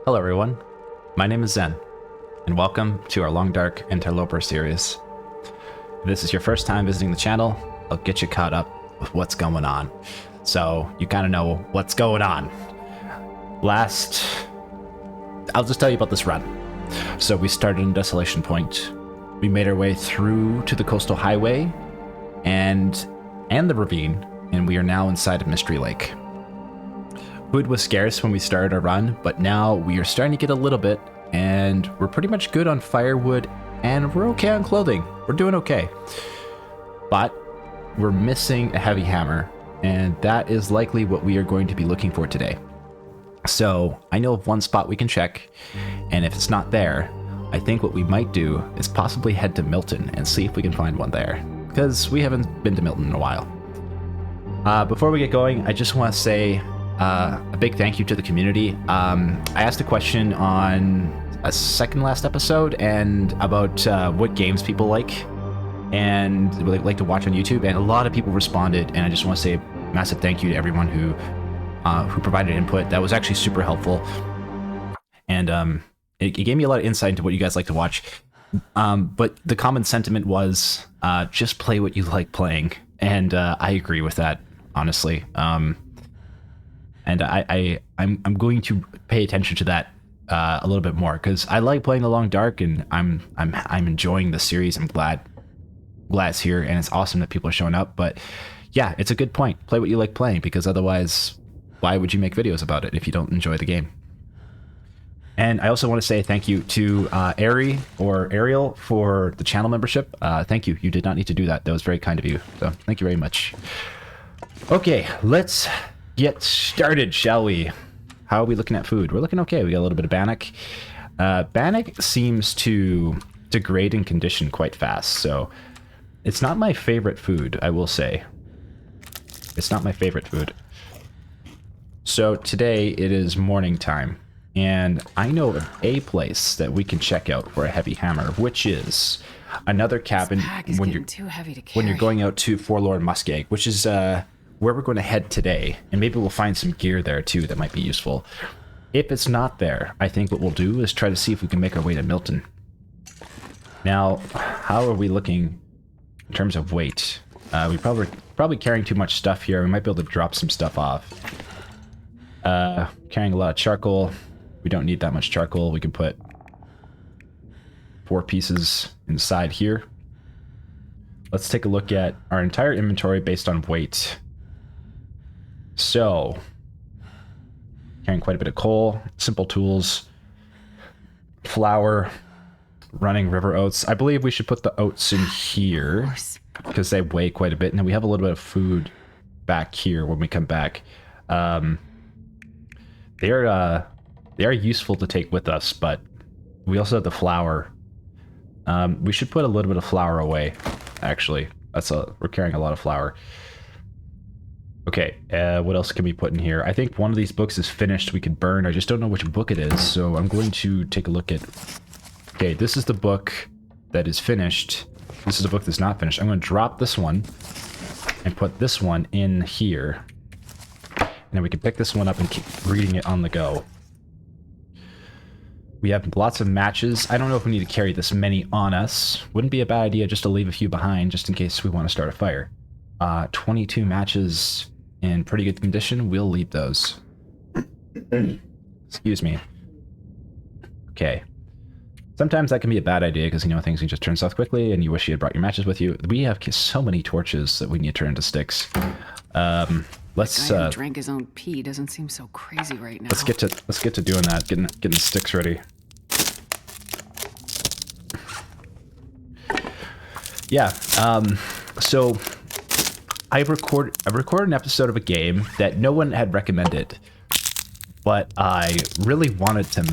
Hello everyone, my name is Zen, and welcome to our Long Dark Interloper series. If this is your first time visiting the channel, I'll get you caught up with what's going on, so you kind of know what's going on. I'll just tell you about this run. So we started in Desolation Point, we made our way through to the coastal highway and the ravine, and we are now inside of Mystery Lake. Food was scarce when we started our run, but now we are starting to get a little bit, and we're pretty much good on firewood, and we're okay on clothing. We're doing okay. But we're missing a heavy hammer, and that is likely what we are going to be looking for today. So I know of one spot we can check, and if it's not there, I think what we might do is possibly head to Milton and see if we can find one there, because we haven't been to Milton in a while. Before we get going, I just want to say a big thank you to the community. I asked a question on a second last episode and about what games people like and like to watch on YouTube, and a lot of people responded, and I just want to say a massive thank you to everyone who provided input. That was actually super helpful, and it gave me a lot of insight into what you guys like to watch. But the common sentiment was just play what you like playing, and I agree with that, honestly. And I'm going to pay attention to that a little bit more, because I like playing the Long Dark, and I'm enjoying the series. I'm glad it's here, and it's awesome that people are showing up. But yeah, it's a good point. Play what you like playing, because otherwise, why would you make videos about it if you don't enjoy the game? And I also want to say thank you to Ariel for the channel membership. Thank you. You did not need to do that. That was very kind of you. So thank you very much. Okay, let's get started, shall we? How are we looking at food? We're looking okay. We got a little bit of bannock. Bannock seems to degrade in condition quite fast, so it's not my favorite food, I will say. It's not my favorite food. So today it is morning time, and I know of a place that we can check out for a heavy hammer, which is another cabin when you're going out to Forlorn Muskeg, which is where we're going to head today, and maybe we'll find some gear there too that might be useful. If it's not there, I think what we'll do is try to see if we can make our way to Milton. Now, how are we looking in terms of weight? We probably carrying too much stuff here. We might be able to drop some stuff off. Carrying a lot of charcoal. We don't need that much charcoal. We can put 4 pieces inside here. Let's take a look at our entire inventory based on weight. So, carrying quite a bit of coal, simple tools, flour, running river oats. I believe we should put the oats in here because they weigh quite a bit, and then we have a little bit of food back here when we come back. They are useful to take with us, but we also have the flour. We should put a little bit of flour away. Actually, we're carrying a lot of flour. Okay, what else can we put in here? I think one of these books is finished. We could burn. I just don't know which book it is, so I'm going to take a look at... Okay, this is the book that is finished. This is the book that's not finished. I'm going to drop this one and put this one in here. And then we can pick this one up and keep reading it on the go. We have lots of matches. I don't know if we need to carry this many on us. Wouldn't be a bad idea just to leave a few behind, just in case we want to start a fire. 22 matches in pretty good condition. We'll leave those. Excuse me. Okay. Sometimes that can be a bad idea because, you know, things can just turn south quickly and you wish you had brought your matches with you. We have so many torches that we need to turn into sticks. Let's drank his own pee doesn't seem so crazy right now. Let's get to doing that, getting the sticks ready. Yeah, so I recorded an episode of a game that no one had recommended, but I really wanted to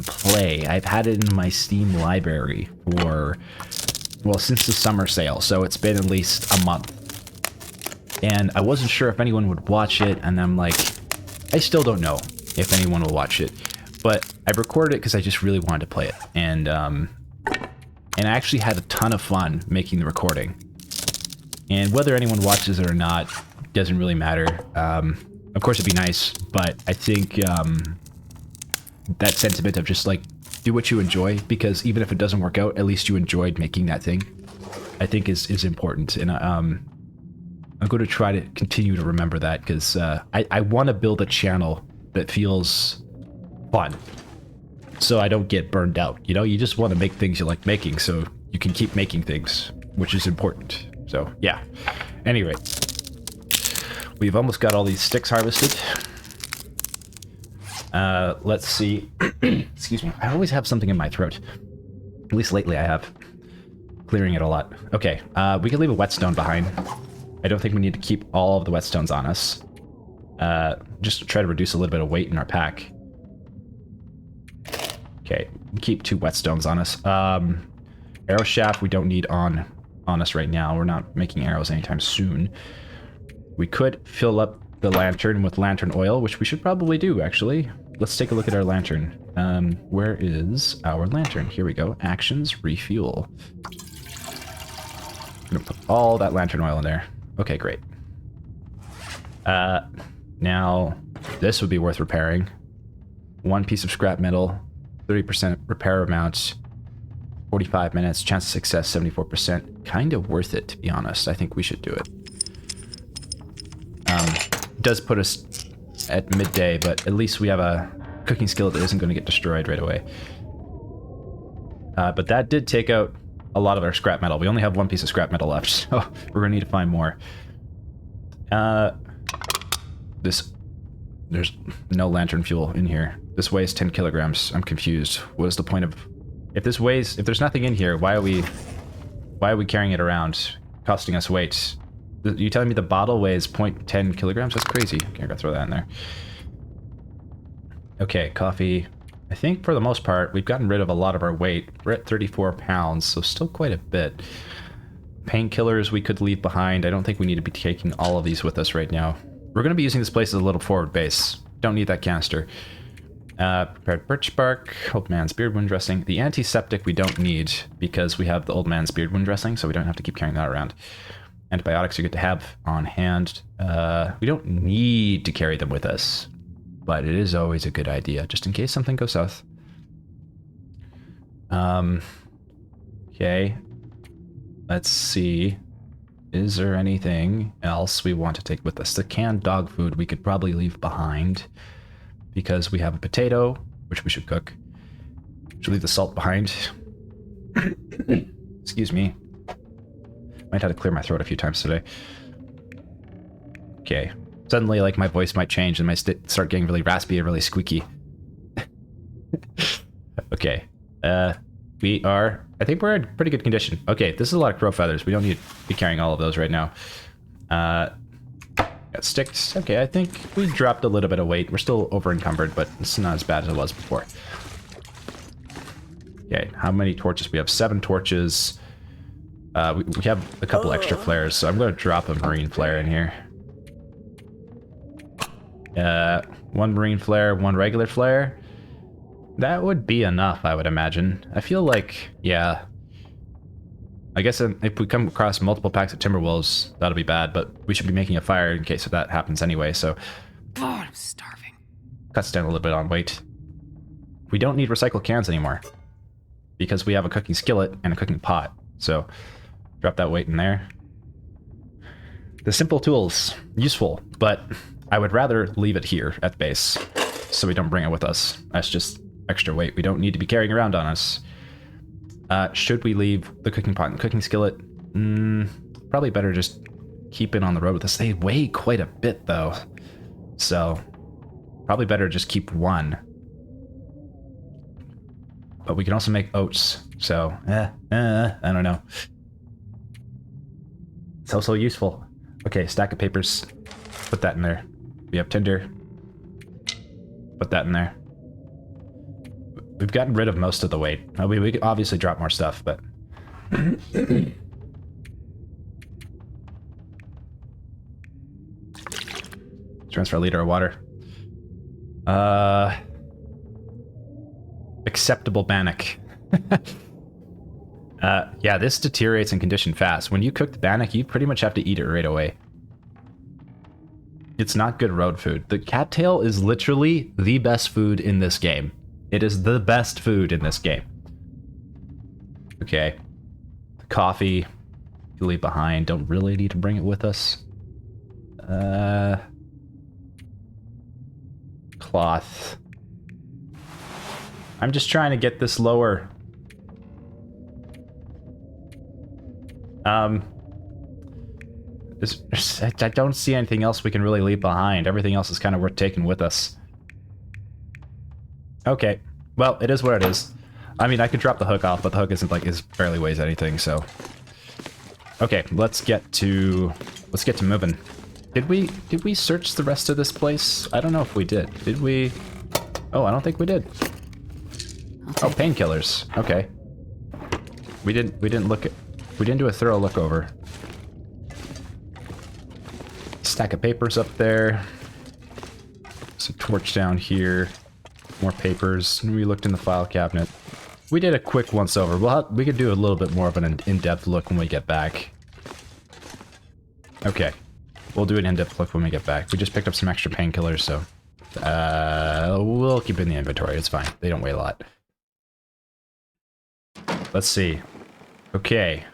play. I've had it in my Steam library for, well, since the summer sale, so it's been at least a month. And I wasn't sure if anyone would watch it, and I'm like, I still don't know if anyone will watch it. But I recorded it because I just really wanted to play it, and I actually had a ton of fun making the recording. And whether anyone watches it or not doesn't really matter. Of course, it'd be nice, but I think that sentiment of just like do what you enjoy, because even if it doesn't work out, at least you enjoyed making that thing, I think is important. And I'm going to try to continue to remember that, because I want to build a channel that feels fun, so I don't get burned out. You know, you just want to make things you like making, so you can keep making things, which is important. So yeah. Anyway, we've almost got all these sticks harvested. Let's see. Excuse me. I always have something in my throat. At least lately I have. Clearing it a lot. Okay, we can leave a whetstone behind. I don't think we need to keep all of the whetstones on us. Just to try to reduce a little bit of weight in our pack. Okay, keep 2 whetstones on us. Arrow shaft we don't need on us right now. We're not making arrows anytime soon. We could fill up the lantern with lantern oil, which we should probably do, actually. Let's take a look at our lantern. Where is our lantern? Here we go. Actions, refuel. I'm gonna put all that lantern oil in there. Okay, great. Now, this would be worth repairing. 1 piece of scrap metal, 30% repair amount, 45 minutes, chance of success 74%. Kind of worth it, to be honest. I think we should do it. Does put us at midday, but at least we have a cooking skillet that isn't going to get destroyed right away. But that did take out a lot of our scrap metal. We only have 1 piece of scrap metal left, so we're going to need to find more. There's no lantern fuel in here. This weighs 10 kilograms. I'm confused. What is the point of... If there's nothing in here, why are we carrying it around, costing us weight? You telling me the bottle weighs 0.10 kilograms? That's crazy. Okay, I gotta throw that in there. Okay, coffee. I think for the most part, we've gotten rid of a lot of our weight. We're at 34 pounds, so still quite a bit. Painkillers we could leave behind. I don't think we need to be taking all of these with us right now. We're going to be using this place as a little forward base. Don't need that canister. Prepared birch bark, old man's beard wound dressing. The antiseptic we don't need, because we have the old man's beard wound dressing, so we don't have to keep carrying that around. Antibiotics are good to have on hand. We don't need to carry them with us, but it is always a good idea, just in case something goes south. Okay. Let's see. Is there anything else we want to take with us? The canned dog food we could probably leave behind, because we have a potato, which we should cook. Should leave the salt behind. Excuse me. Might have to clear my throat a few times today. Okay. Suddenly, like, my voice might change and might start getting really raspy and really squeaky. Okay. I think we're in pretty good condition. Okay, this is a lot of crow feathers. We don't need to be carrying all of those right now. Got sticks. Okay, I think we dropped a little bit of weight. We're still over encumbered, but it's not as bad as it was before. Okay, how many torches? We have 7 torches. We have a couple extra flares, so I'm going to drop a marine flare in here. 1 marine flare, 1 regular flare. That would be enough, I would imagine. I feel like, yeah. I guess if we come across multiple packs of Timberwolves, that'll be bad, but we should be making a fire in case that happens anyway, so... God, I'm starving. Cuts down a little bit on weight. We don't need recycled cans anymore, because we have a cooking skillet and a cooking pot, so drop that weight in there. The simple tools, useful, but I would rather leave it here at base, so we don't bring it with us. That's just extra weight we don't need to be carrying around on us. Should we leave the cooking pot and the cooking skillet? Probably better just keep it on the road with us. They weigh quite a bit, though. So, probably better just keep 1. But we can also make oats. So, I don't know. It's also useful. Okay, stack of papers. Put that in there. We have tinder. Put that in there. We've gotten rid of most of the weight. We could obviously drop more stuff, but... Transfer a liter of water. Acceptable bannock. Yeah, this deteriorates in condition fast. When you cook the bannock, you pretty much have to eat it right away. It's not good road food. The cattail is literally the best food in this game. It is the best food in this game. Okay. The coffee you leave behind. Don't really need to bring it with us. Cloth. I'm just trying to get this lower. I don't see anything else we can really leave behind. Everything else is kind of worth taking with us. Okay. Well, it is what it is. I mean, I could drop the hook off, but the hook isn't is barely weighs anything, so. Okay, let's get to moving. Did we search the rest of this place? I don't know if we did. Did we? Oh, I don't think we did. Oh, painkillers. Okay. We didn't do a thorough look over. Stack of papers up there. There's a torch down here. More papers. We looked in the file cabinet. We did a quick once over. We could do a little bit more of an in-depth look when we get back. Okay. We'll do an in-depth look when we get back. We just picked up some extra painkillers, so we'll keep it in the inventory. It's fine. They don't weigh a lot. Let's see. Okay.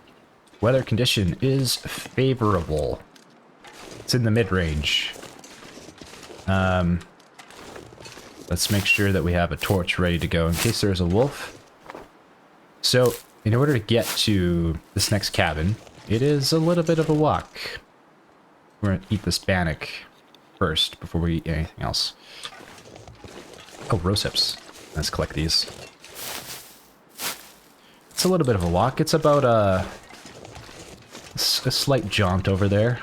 Weather condition is favorable. It's in the mid-range. Let's make sure that we have a torch ready to go in case there's a wolf. So, in order to get to this next cabin, it is a little bit of a walk. We're gonna eat this bannock first before we eat anything else. Oh, rose hips. Let's collect these. It's a little bit of a walk. It's about a slight jaunt over there.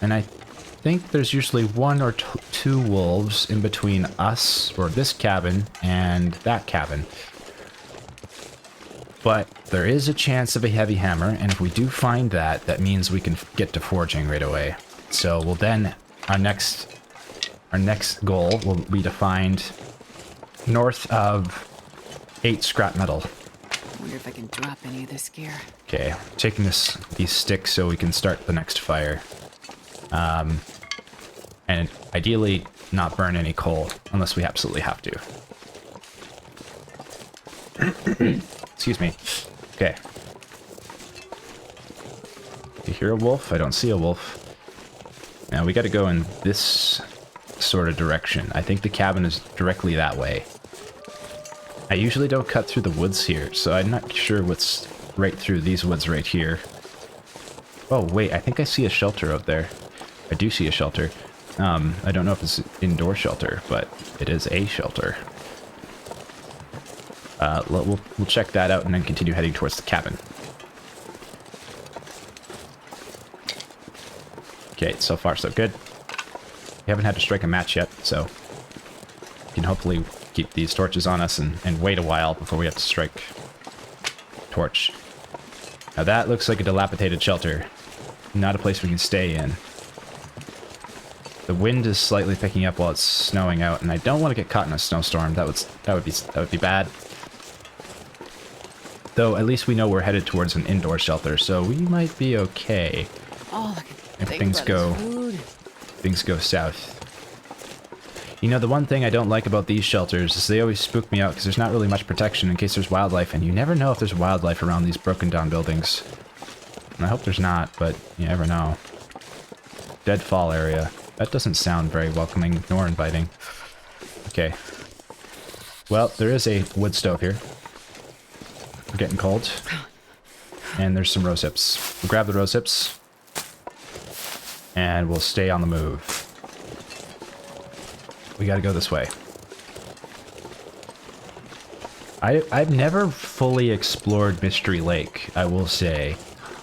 And I think there's usually one or two wolves in between us, or this cabin, and that cabin. But there is a chance of a heavy hammer, and if we do find that, that means we can get to foraging right away. So we'll then, our next goal will be to find north of 8 scrap metal. I wonder if I can drop any of this gear. Okay, taking these sticks so we can start the next fire. And ideally not burn any coal unless we absolutely have to. Excuse me. Okay. You hear a wolf? I don't see a wolf. Now we got to go in this sort of direction. I think the cabin is directly that way. I usually don't cut through the woods here, so I'm not sure what's right through these woods right here. Oh wait, I think I see a shelter out there. I do see a shelter. I don't know if it's an indoor shelter, but it is a shelter. We'll check that out and then continue heading towards the cabin. Okay, so far so good. We haven't had to strike a match yet, so we can hopefully keep these torches on us and wait a while before we have to strike torch. Now that looks like a dilapidated shelter. Not a place we can stay in. The wind is slightly picking up while it's snowing out, and I don't want to get caught in a snowstorm. That would be bad. Though at least we know we're headed towards an indoor shelter, so we might be okay. Oh, look at If things go south. You know, the one thing I don't like about these shelters is they always spook me out because there's not really much protection in case there's wildlife, and you never know if there's wildlife around these broken down buildings. And I hope there's not, but you never know. Deadfall area. That doesn't sound very welcoming nor inviting. Okay. Well, there is a wood stove here. We're getting cold. And there's some rose hips. We'll grab the rose hips. And we'll stay on the move. We gotta go this way. I've never fully explored Mystery Lake, I will say.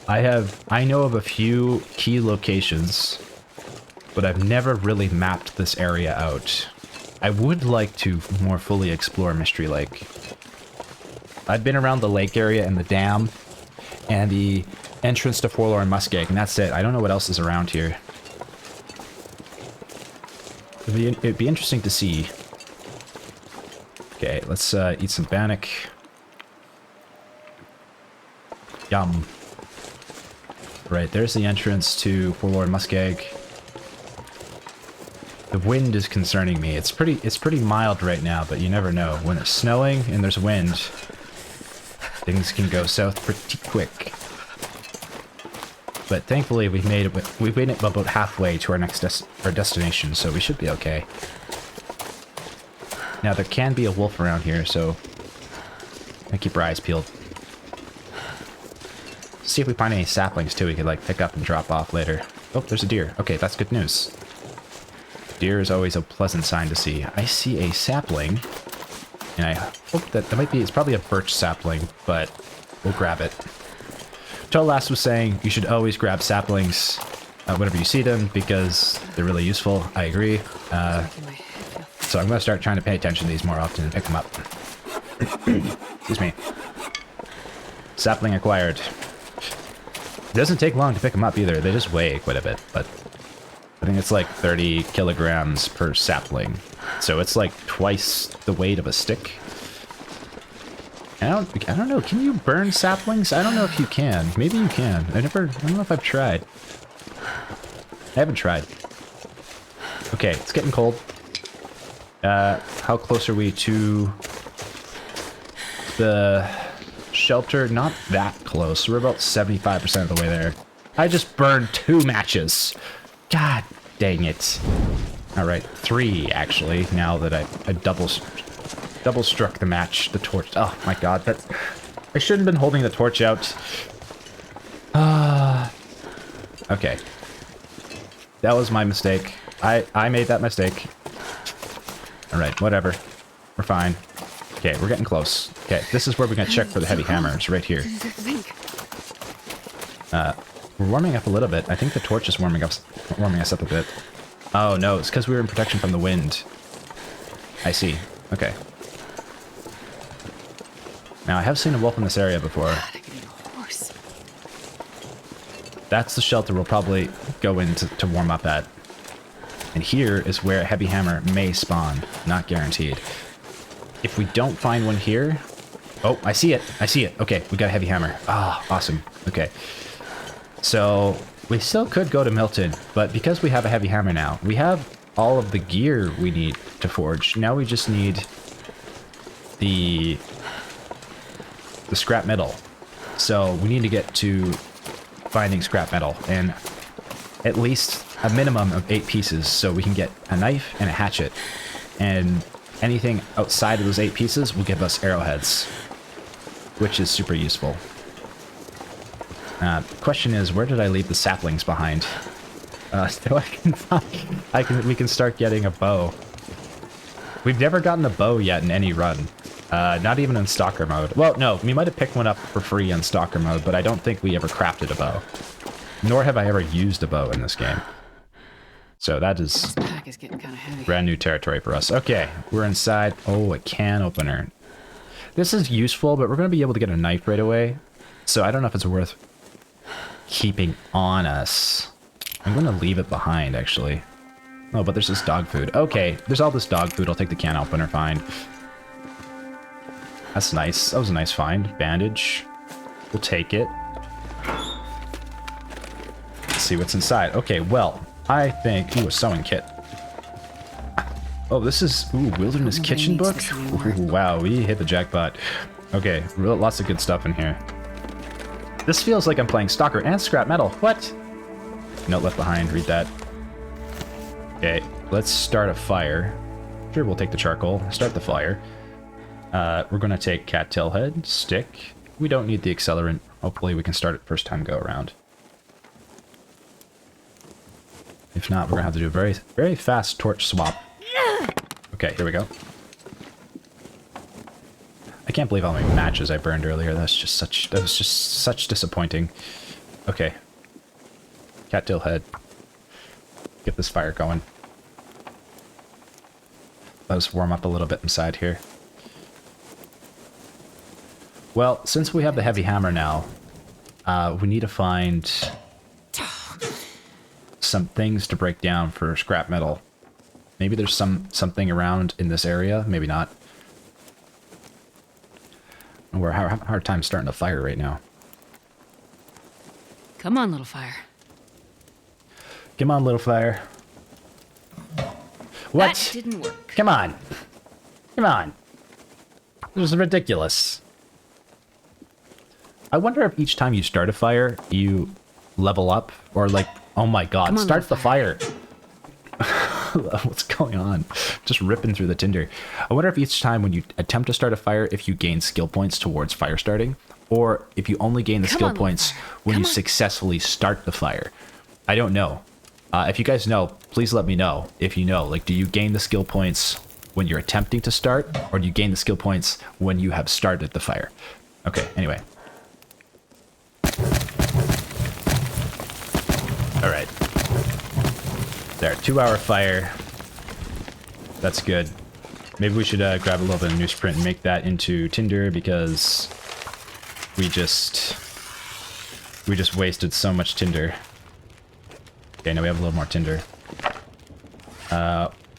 I know of a few key locations, but I've never really mapped this area out. I would like to more fully explore Mystery Lake. I've been around the lake area and the dam and the entrance to Forlorn Muskeg, and that's it. I don't know what else is around here. It'd be interesting to see. Okay, let's eat some bannock. Yum. Right, there's the entrance to Forlorn Muskeg. The wind is concerning me. It's pretty mild right now, but you never know. When it's snowing and there's wind, things can go south pretty quick. But thankfully, we've made it about halfway to our next destination, so we should be okay. Now there can be a wolf around here, so keep our eyes peeled. See if we find any saplings too. We could like pick up and drop off later. Oh, there's a deer. Okay, that's good news. Deer is always a pleasant sign to see. I see a sapling, and I hope that might be. It's probably a birch sapling, but we'll grab it. Tolas was saying you should always grab saplings whenever you see them because they're really useful. I agree. So I'm going to start trying to pay attention to these more often and pick them up. Excuse me. Sapling acquired. It doesn't take long to pick them up either. They just weigh quite a bit, but I think it's like 30 kilograms per sapling. So it's like twice the weight of a stick. I don't know. Can you burn saplings? I don't know if you can. Maybe you can. I don't know if I've tried. I haven't tried. Okay, it's getting cold. How close are we to the shelter? Not that close. We're about 75% of the way there. I just burned 2 matches. God dang it. All right, 3 actually, now that I double struck the match, the torch. Oh my god, I shouldn't have been holding the torch out. Okay. That was my mistake. I made that mistake. Alright, whatever. We're fine. Okay, we're getting close. Okay, this is where we're gonna check for the heavy hammers, right here. We're warming up a little bit. I think the torch is warming us up a bit. Oh no, it's because we were in protection from the wind. I see. Okay. Now, I have seen a wolf in this area before. That's the shelter we'll probably go in to warm up at. And here is where a heavy hammer may spawn. Not guaranteed. If we don't find one here... Oh, I see it. I see it. Okay, we got a heavy hammer. Ah, awesome. Okay. So, we still could go to Milton, but because we have a heavy hammer now, we have all of the gear we need to forge. Now we just need the scrap metal. So we need to get to finding scrap metal, and at least a minimum of 8 pieces so we can get a knife and a hatchet, and anything outside of those 8 pieces will give us arrowheads, which is super useful. Question is, where did I leave the saplings behind? So we can start getting a bow. We've never gotten a bow yet in any run. Not even in Stalker mode. Well, no, we might have picked one up for free in Stalker mode, but I don't think we ever crafted a bow. Nor have I ever used a bow in this game. So that is This pack is getting kind of heavy. brand new territory for us. Okay, we're inside. Oh, a can opener. This is useful, but we're going to be able to get a knife right away. So I don't know if it's worth keeping on us. I'm going to leave it behind, actually. Oh, but there's this dog food. Okay, there's all this dog food. I'll take the can opener, fine. That's nice. That was a nice find. Bandage. We'll take it. Let's see what's inside. Okay, well, I think... Ooh, a sewing kit. Oh, this is... Ooh, Wilderness Kitchen book? Ooh, wow, we hit the jackpot. Okay, lots of good stuff in here. This feels like I'm playing Stalker and Scrap Metal. What? Note left behind. Read that. Okay, let's start a fire. Sure, we'll take the charcoal. Start the fire. We're going to take cattail head, stick. We don't need the accelerant. Hopefully we can start it first time go around. If not, we're going to have to do a very, very fast torch swap. Okay, here we go. I can't believe how many matches I burned earlier. That was just such disappointing. Okay. Cattail head. Get this fire going. Let us warm up a little bit inside here. Well, since we have the heavy hammer now, we need to find some things to break down for scrap metal. Maybe there's something around in this area, maybe not. We're having a hard time starting a fire right now. Come on, little fire. Come on, little fire. What? That didn't work. Come on. Come on. This is ridiculous. I wonder if each time you start a fire, you level up, or like, oh my god, Come on, start the fire. fire. What's going on? Just ripping through the tinder. I wonder if each time when you attempt to start a fire, if you gain skill points towards fire starting, or if you only gain the Come skill on, points fire. when Come you on. successfully start the fire. I don't know. If you guys know, please let me know. If you know, like, do you gain the skill points when you're attempting to start, or do you gain the skill points when you have started the fire? Okay, anyway. All right. There, 2-hour fire. That's good. Maybe we should grab a little bit of newsprint and make that into tinder, because we just wasted so much tinder. Okay, now we have a little more tinder.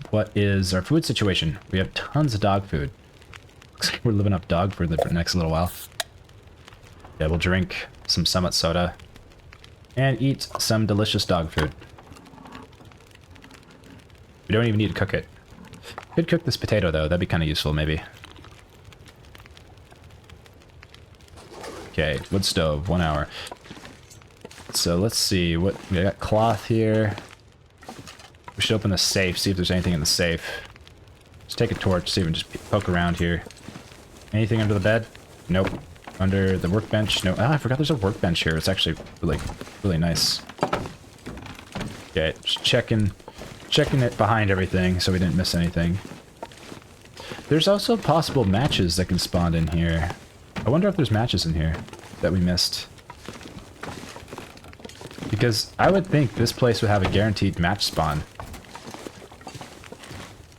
What is our food situation? We have tons of dog food. Looks like we're living up dog for the next little while. Yeah, we'll drink some Summit soda and eat some delicious dog food. We don't even need to cook it. Could cook this potato though, that'd be kind of useful maybe. Okay, wood stove, 1 hour. So let's see, what we got cloth here. We should open the safe, see if there's anything in the safe. Let's take a torch, see if we can just poke around here. Anything under the bed? Nope. Under the workbench? No. Ah, I forgot there's a workbench here. It's actually really nice. Okay, just checking it behind everything so we didn't miss anything. There's also possible matches that can spawn in here. I wonder if there's matches in here that we missed. Because I would think this place would have a guaranteed match spawn.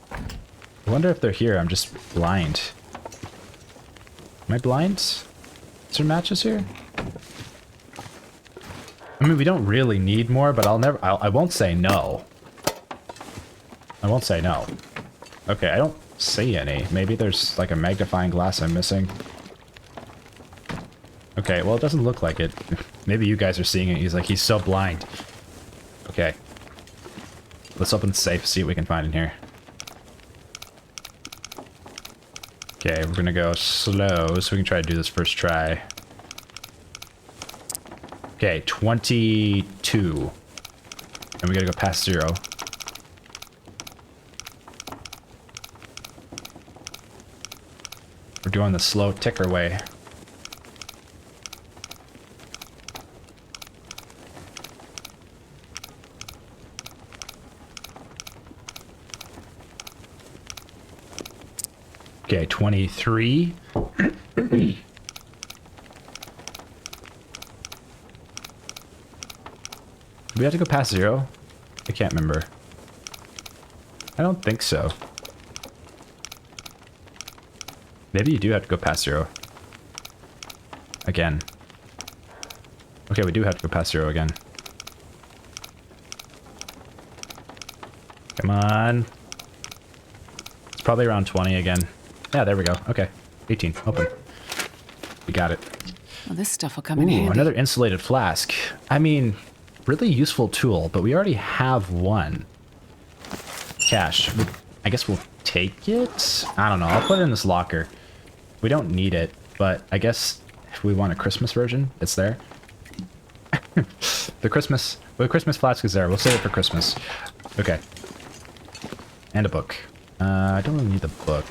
I wonder if they're here. I'm just blind. Am I blind? Is there matches here? I mean, we don't really need more, but I won't say no. I won't say no. Okay, I don't see any. Maybe there's like a magnifying glass I'm missing. Okay, well, it doesn't look like it. Maybe you guys are seeing it. He's so blind. Okay. Let's open the safe, see what we can find in here. Okay, we're gonna go slow so we can try to do this first try. Okay, 22. And we gotta go past 0. We're doing the slow ticker way. Okay, 23. Do we have to go past 0? I can't remember. I don't think so. Maybe you do have to go past 0. Again. Okay, we do have to go past 0 again. Come on. It's probably around 20 again. Yeah, there we go. Okay. 18. Open. We got it. Well, this stuff will come in handy. Another insulated flask. I mean, really useful tool, but we already have one. Cash. I guess we'll take it? I don't know. I'll put it in this locker. We don't need it, but I guess if we want a Christmas version, it's there. The Christmas flask is there. We'll save it for Christmas. Okay. And a book. I don't really need the book.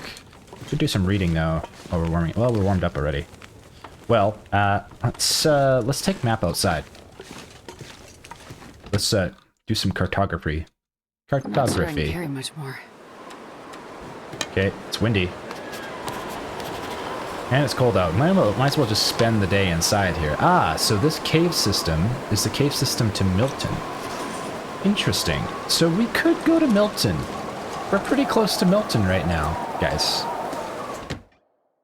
Could do some reading though while we're warming. Well, we're warmed up already. Well, let's take map outside. Let's do some cartography. I'm not sure I can carry much more. Okay, it's windy. And it's cold out. Might as well just spend the day inside here. Ah, so this cave system is the cave system to Milton. Interesting. So we could go to Milton. We're pretty close to Milton right now, guys.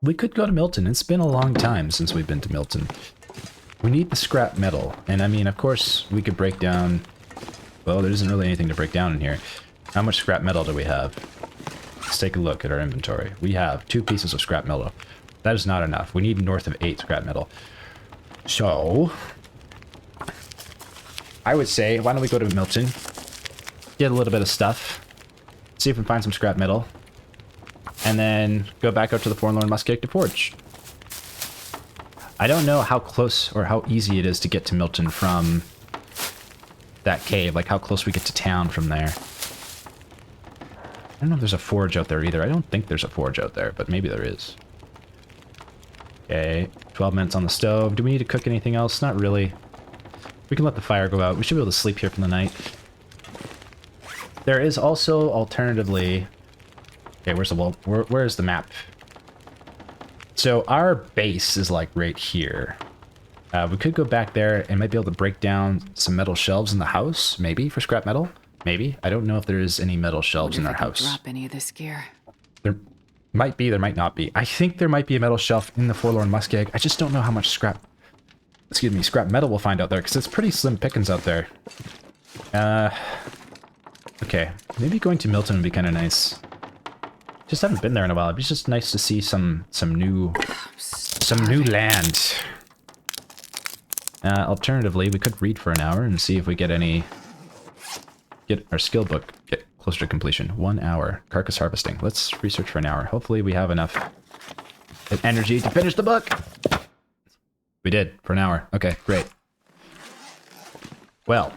We could go to Milton. It's been a long time since we've been to Milton. We need the scrap metal. And I mean, of course, we could break down... Well, there isn't really anything to break down in here. How much scrap metal do we have? Let's take a look at our inventory. We have 2 pieces of scrap metal. That is not enough. We need north of 8 scrap metal. So... I would say, why don't we go to Milton? Get a little bit of stuff. see if we can find some scrap metal. And then go back out to the Forlorn Muskeg to forge. I don't know how close or how easy it is to get to Milton from that cave. Like how close we get to town from there. I don't know if there's a forge out there either. I don't think there's a forge out there, but maybe there is. Okay, 12 minutes on the stove. Do we need to cook anything else? Not really. We can let the fire go out. We should be able to sleep here for the night. There is also, alternatively... Okay, where's the wall? Where's the map? So our base is like right here. We could go back there and might be able to break down some metal shelves in the house, maybe, for scrap metal. Maybe. I don't know if there is any metal shelves in our house. Drop any of this gear. There might be, there might not be. I think there might be a metal shelf in the Forlorn Muskeg. I just don't know how much scrap metal we'll find out there, because it's pretty slim pickings out there. Okay. Maybe going to Milton would be kind of nice. Just haven't been there in a while. It'd be just nice to see some new land. Alternatively, we could read for an hour and see if we get our skill book get closer to completion. 1 hour. Carcass harvesting. Let's research for an hour. Hopefully we have enough energy to finish the book. We did, for an hour. Okay, great. Well,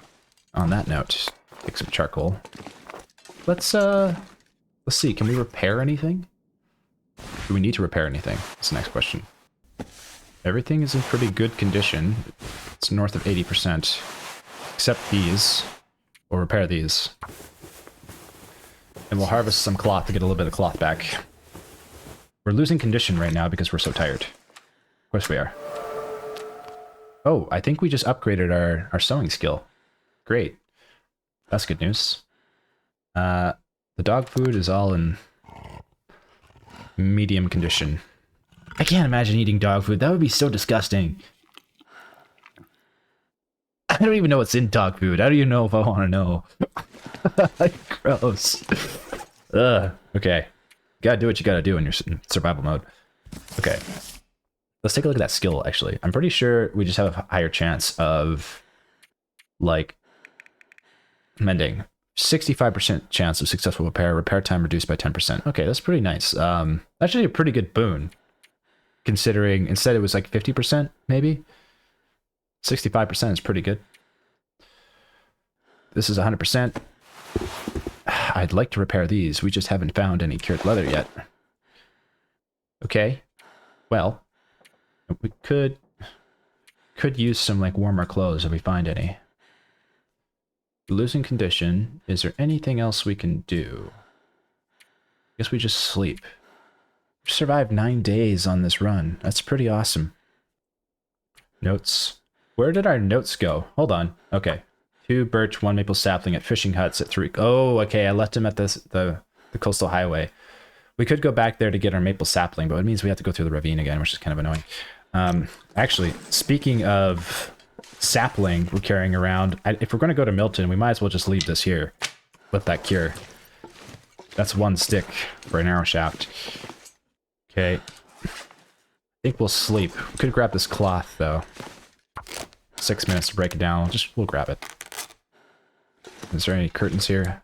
on that note, take some charcoal. Let's see, can we repair anything? Do we need to repair anything? That's the next question. Everything is in pretty good condition. It's north of 80%. Except these. We'll repair these. And we'll harvest some cloth to get a little bit of cloth back. We're losing condition right now because we're so tired. Of course we are. Oh, I think we just upgraded our sewing skill. Great. That's good news. The dog food is all in medium condition. I can't imagine eating dog food. That would be so disgusting. I don't even know what's in dog food. I don't even know if I want to know. Gross. Ugh. Okay. Gotta do what you gotta do in your survival mode. Okay. Let's take a look at that skill, actually. I'm pretty sure we just have a higher chance of, like, mending. 65% chance of successful repair. Repair time reduced by 10%. Okay, that's pretty nice. Actually a pretty good boon. Considering instead it was like 50%, maybe? 65% is pretty good. This is 100%. I'd like to repair these. We just haven't found any cured leather yet. Okay. Well, we could use some like warmer clothes if we find any. Losing condition. Is there anything else we can do? I guess we just sleep. We survived 9 days on this run. That's pretty awesome. Notes. Where did our notes go? Hold on. Okay. 2 birch, 1 maple sapling at fishing huts at 3. Oh, okay. I left them at the coastal highway. We could go back there to get our maple sapling, but it means we have to go through the ravine again, which is kind of annoying. Actually, speaking of sapling we're carrying around, if we're going to go to Milton, we might as well just leave this here with that cure. That's 1 stick for an arrow shaft. Okay. I think we'll sleep. We could grab this cloth, though. 6 minutes to break it down. We'll grab it. Is there any curtains here?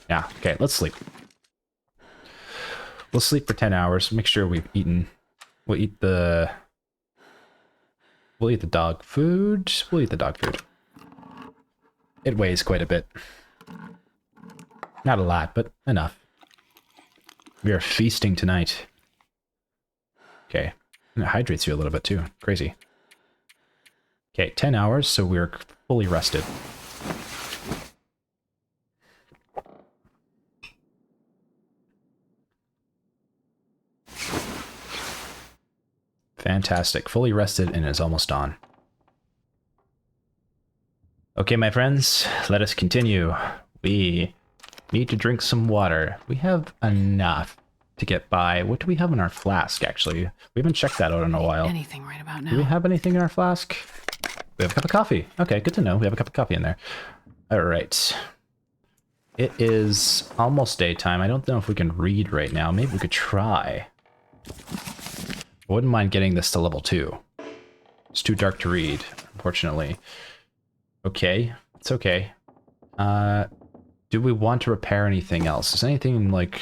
Yeah, okay, let's sleep. We'll sleep for 10 hours. Make sure we've eaten. We'll eat the dog food. We'll eat the dog food. It weighs quite a bit. Not a lot, but enough. We are feasting tonight. Okay. And it hydrates you a little bit too. Crazy. Okay, 10 hours, so we're fully rested. Fantastic. Fully rested and it's almost dawn. Okay, my friends, let us continue. We need to drink some water. We have enough to get by. What do we have in our flask, actually? We haven't checked that out in a while. Anything right about now. Do we have anything in our flask? We have a cup of coffee. Okay, good to know. We have a cup of coffee in there. All right. It is almost daytime. I don't know if we can read right now. Maybe we could try. I wouldn't mind getting this to level 2. It's too dark to read, unfortunately. Okay, it's okay. do we want to repair anything else? Is anything in, like,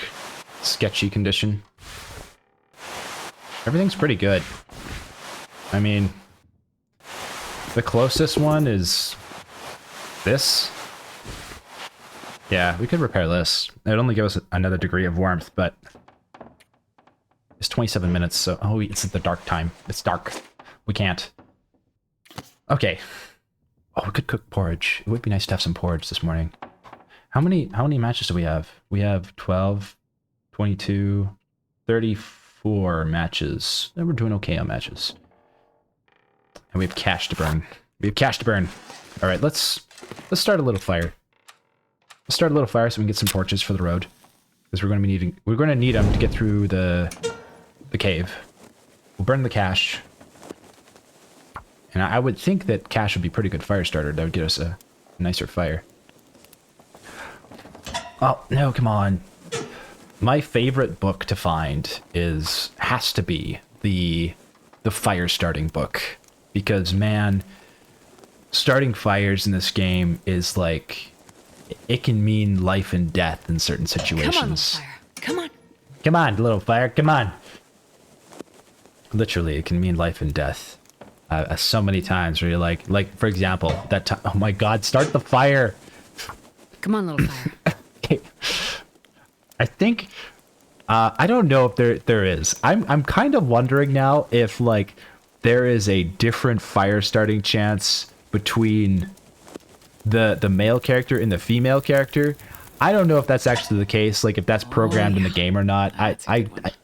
sketchy condition? Everything's pretty good. I mean, the closest one is this. Yeah, we could repair this. It would only give us another degree of warmth, but it's 27 minutes, so... Oh, it's at the dark time. It's dark. We can't. Okay. Oh, we could cook porridge. It would be nice to have some porridge this morning. How many matches do we have? We have 12, 22, 34 matches. We're doing okay on matches. And we have cash to burn. We have cash to burn. All right, let's start a little fire. Let's start a little fire so we can get some torches for the road, because we're going to need them to get through the cave. We'll burn the cash. And I would think that cash would be a pretty good fire starter. That would get us a nicer fire. Oh, no, come on. My favorite book to find has to be the fire starting book. Because, man, starting fires in this game is like... It can mean life and death in certain situations. Come on, little fire. Come on. Come on, little fire. Come on. Literally, it can mean life and death. So many times where you're like, for example, that time... Oh my god, start the fire! Come on, little fire. Okay. I think... I don't know if there is. I'm kind of wondering now if, like, there is a different fire starting chance between the male character and the female character. I don't know if that's actually the case, like if that's programmed in the game or not.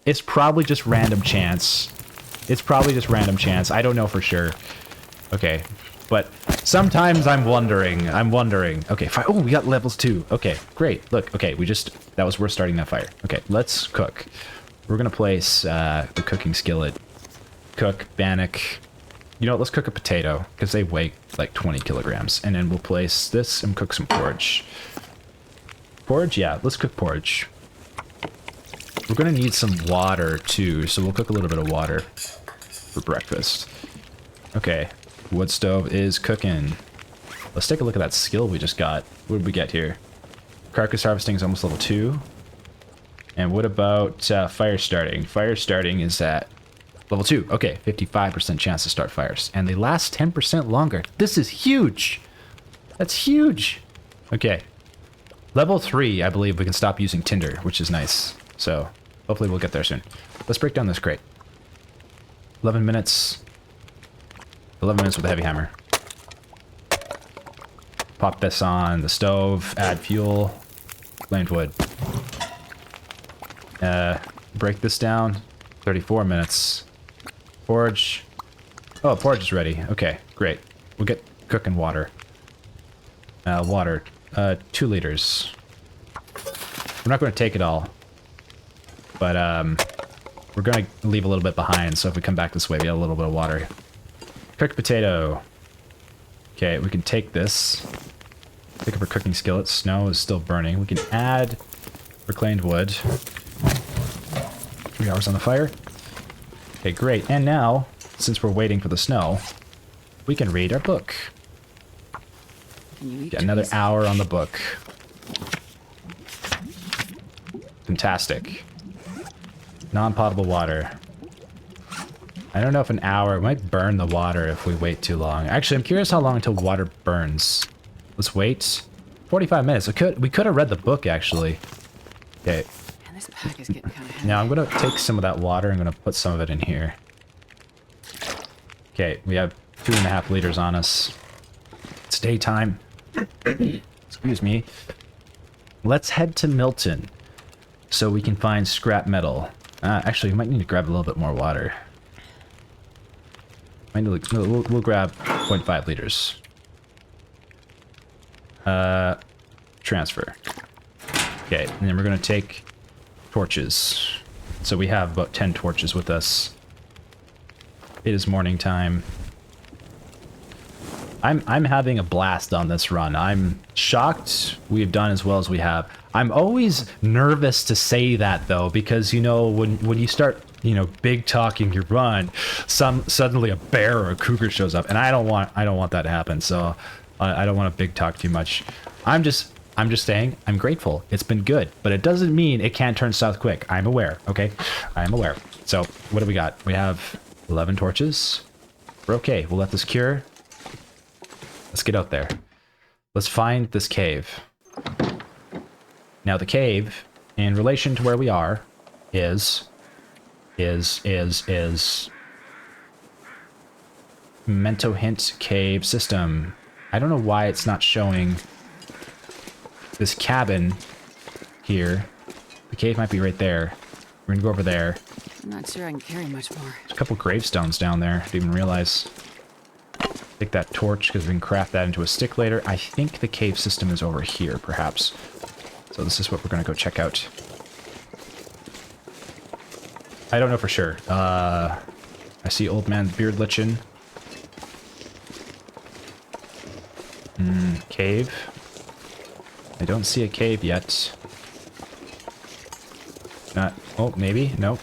It's probably just random chance. It's probably just random chance. I don't know for sure. Okay, but sometimes I'm wondering. Okay, fire. Oh, we got levels 2. Okay, great. Look, okay, that was worth starting that fire. Okay, let's cook. We're gonna place the cooking skillet. Cook, bannock. You know what, let's cook a potato, because they weigh like 20 kilograms. And then we'll place this and cook some porridge. Porridge? Yeah, let's cook porridge. We're going to need some water, too, so we'll cook a little bit of water for breakfast. Okay, wood stove is cooking. Let's take a look at that skill we just got. What did we get here? Carcass harvesting is almost level 2. And what about fire starting? Fire starting is at level 2. Okay, 55% chance to start fires. And they last 10% longer. This is huge! That's huge! Okay. Level 3, I believe we can stop using tinder, which is nice. So, hopefully we'll get there soon. Let's break down this crate. 11 minutes. 11 minutes with a heavy hammer. Pop this on the stove. Add fuel. Flamed wood. Break this down. 34 minutes. Porridge. Oh, porridge is ready. Okay, great. We'll get cooking water. Water. 2 liters. We're not going to take it all. But, we're going to leave a little bit behind, so if we come back this way, we have a little bit of water. Cooked potato. Okay, we can take this. Pick up our cooking skillet. Snow is still burning. We can add reclaimed wood. 3 hours on the fire. Okay, great. And now, since we're waiting for the snow, we can read our book. Get another hour on the book. Fantastic. Non-potable water. I don't know if an hour... It might burn the water if we wait too long. Actually, I'm curious how long until water burns. Let's wait. 45 minutes. We could have read the book, actually. Okay. Man, this pack is getting kind of heavy. Now I'm going to take some of that water. I'm going to put some of it in here. Okay, we have 2.5 liters on us. It's daytime. Excuse me. Let's head to Milton so we can find scrap metal. Actually, we might need to grab a little bit more water. We'll grab 0.5 liters. Transfer. Okay, and then we're going to take torches. So we have about 10 torches with us. It is morning time. I'm having a blast on this run. I'm shocked we've done as well as we have. I'm always nervous to say that, though, because, you know, when you start, you know, big talking your run, suddenly a bear or a cougar shows up, and I don't want that to happen. So I don't want to big talk too much. I'm I'm just saying, I'm grateful. It's been good, but it doesn't mean it can't turn south quick. I'm aware, okay? I'm aware. So, what do we got? We have 11 torches. We're okay. We'll let this cure. Let's get out there. Let's find this cave. Now, the cave, in relation to where we are, is Memento Hint Cave System. I don't know why it's not showing this cabin here. The cave might be right there. We're gonna go over there. I'm not sure I can carry much more. There's a couple gravestones down there. I didn't even realize. Take that torch because we can craft that into a stick later. I think the cave system is over here, perhaps. So this is what we're gonna go check out. I don't know for sure. I see Old Man Beard Lichen. Cave. I don't see a cave yet. Not. Oh, maybe. Nope.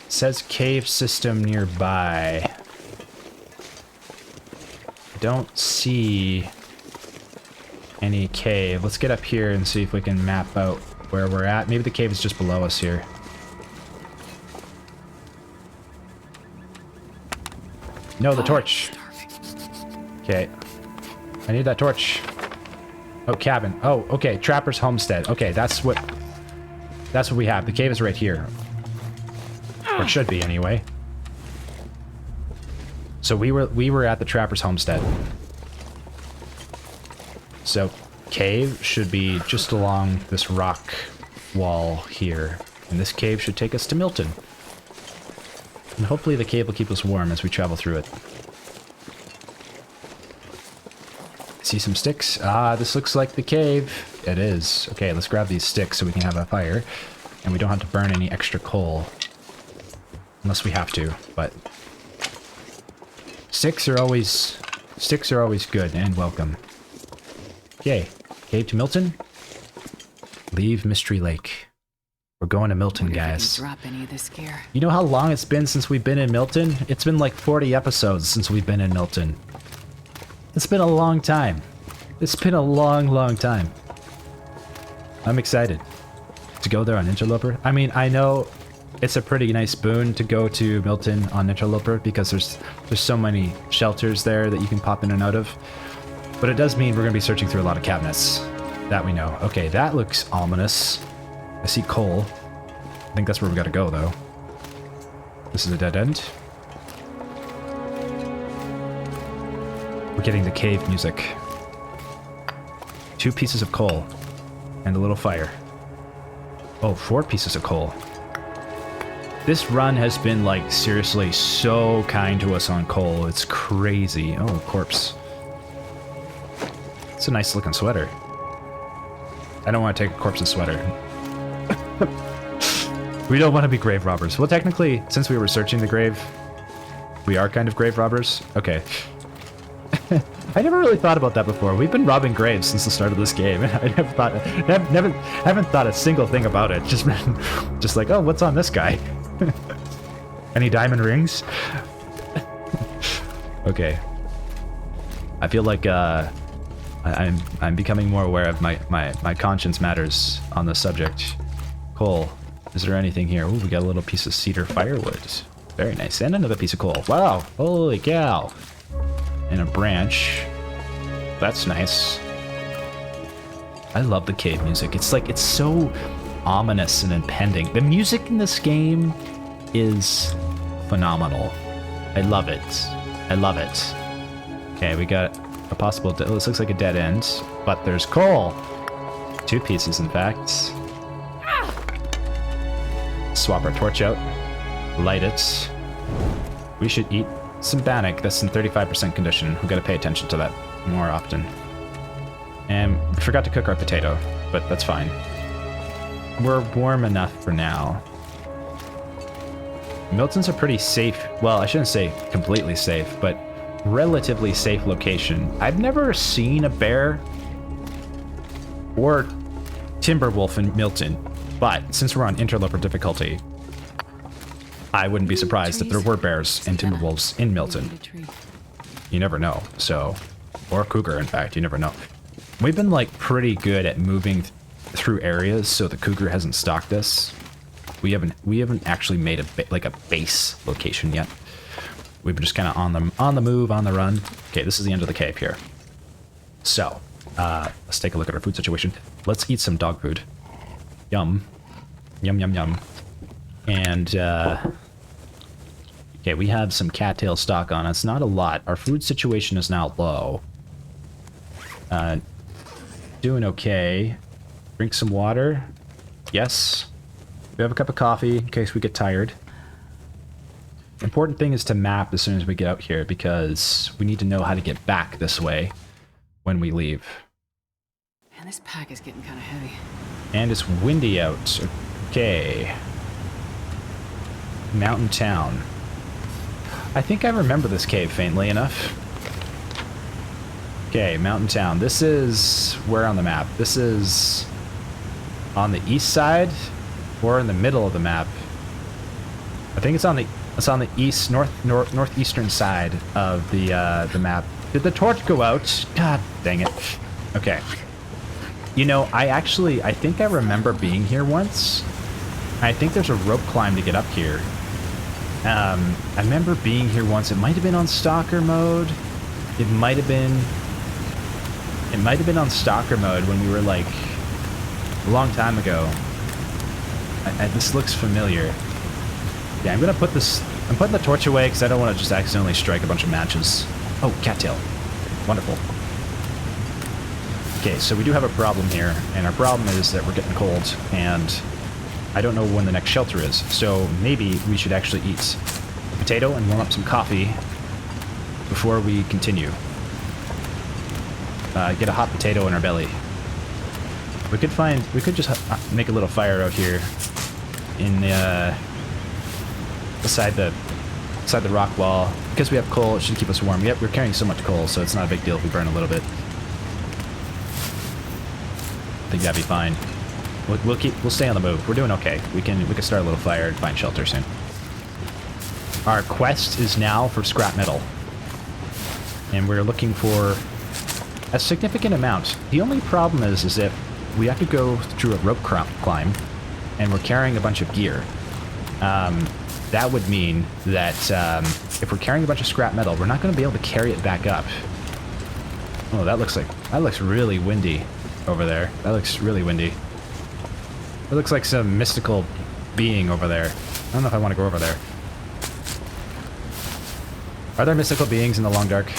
Says cave system nearby. Don't see any cave. Let's get up here and see if we can map out where we're at. Maybe the cave is just below us here. No, the torch. Okay. I need that torch. Oh, cabin. Oh, okay. Trapper's Homestead. Okay, that's what we have. The cave is right here. Or it should be anyway. So we were at the Trapper's Homestead. So cave should be just along this rock wall here. And this cave should take us to Milton. And hopefully the cave will keep us warm as we travel through it. See some sticks? Ah, this looks like the cave. It is. Okay, let's grab these sticks so we can have a fire. And we don't have to burn any extra coal. Unless we have to, but... Sticks are always good and welcome. Okay, cave to Milton. Leave Mystery Lake. We're going to Milton, guys. Drop any of this gear. You know how long it's been since we've been in Milton? It's been like 40 episodes since we've been in Milton. It's been a long time. It's been a long, long time. I'm excited to go there on Interloper. I mean, I know it's a pretty nice boon to go to Milton on Interloper because there's so many shelters there that you can pop in and out of. But it does mean we're going to be searching through a lot of cabinets. That we know. Okay, that looks ominous. I see coal. I think that's where we got to go, though. This is a dead end. We're getting the cave music. 2 pieces of coal. And a little fire. Oh, 4 pieces of coal. This run has been, like, seriously so kind to us on coal. It's crazy. Oh, corpse. It's a nice looking sweater. I don't want to take a corpse's sweater. We don't want to be grave robbers. Well, technically, since we were searching the grave, we are kind of grave robbers. Okay. I never really thought about that before. We've been robbing graves since the start of this game. I haven't thought a single thing about it. Just like, oh, what's on this guy? Any diamond rings? Okay. I feel like I'm becoming more aware of my conscience matters on the subject. Coal. Is there anything here? Ooh, we got a little piece of cedar firewood. Very nice. And another piece of coal. Wow. Holy cow. And a branch. That's nice. I love the cave music. It's like, it's so ominous and impending. The music in this game is phenomenal. I love it. I love it. Okay, we got a possible... This looks like a dead end, but there's coal. 2 pieces, in fact. Swap our torch out. Light it. We should eat some bannock. That's in 35% condition. We've got to pay attention to that more often. And we forgot to cook our potato, but that's fine. We're warm enough for now. Milton's a pretty safe... Well, I shouldn't say completely safe, but relatively safe location. I've never seen a bear or timber wolf in Milton, but since we're on interloper difficulty, I wouldn't be surprised if there were bears and timber wolves in Milton. You never know, so... Or cougar, in fact, you never know. We've been like pretty good at moving through areas so the cougar hasn't stalked us. We haven't actually made a base location yet. We've been just kind of on the move, on the run. Okay, this is the end of the cave here. So, let's take a look at our food situation. Let's eat some dog food. Yum. Yum, yum, yum. And, okay, we have some cattail stock on us. Not a lot. Our food situation is now low. Doing okay. Drink some water. Yes. We have a cup of coffee in case we get tired. Important thing is to map as soon as we get out here because we need to know how to get back this way when we leave. Man, this pack is getting kind of heavy. And it's windy out. Okay. Mountain Town. I think I remember this cave faintly enough. Okay, Mountain Town. This is where on the map? This is on the east side or in the middle of the map. I think it's on the east northeastern side of the map. Did the torch go out? God dang it. Okay. You know, I think I remember being here once. I think there's a rope climb to get up here. I remember being here once. It might have been on Stalker mode. It might have been on Stalker mode when we were like a long time ago. This looks familiar. Yeah, I'm putting the torch away because I don't want to just accidentally strike a bunch of matches. Oh, cattail. Wonderful. Okay, so we do have a problem here, and our problem is that we're getting cold, and I don't know when the next shelter is, so maybe we should actually eat a potato and warm up some coffee before we continue. Get a hot potato in our belly. We could just make a little fire out here in beside the rock wall. Because we have coal, it should keep us warm. Yep, we're carrying so much coal, so it's not a big deal if we burn a little bit. I think that'd be fine. We'll stay on the move. We're doing okay. We can start a little fire and find shelter soon. Our quest is now for scrap metal, and we're looking for a significant amount. The only problem is that we have to go through a rope climb, and we're carrying a bunch of gear. That would mean that if we're carrying a bunch of scrap metal, we're not going to be able to carry it back up. Oh, that looks really windy over there. That looks really windy. It looks like some mystical being over there. I don't know if I want to go over there. Are there mystical beings in the Long Dark?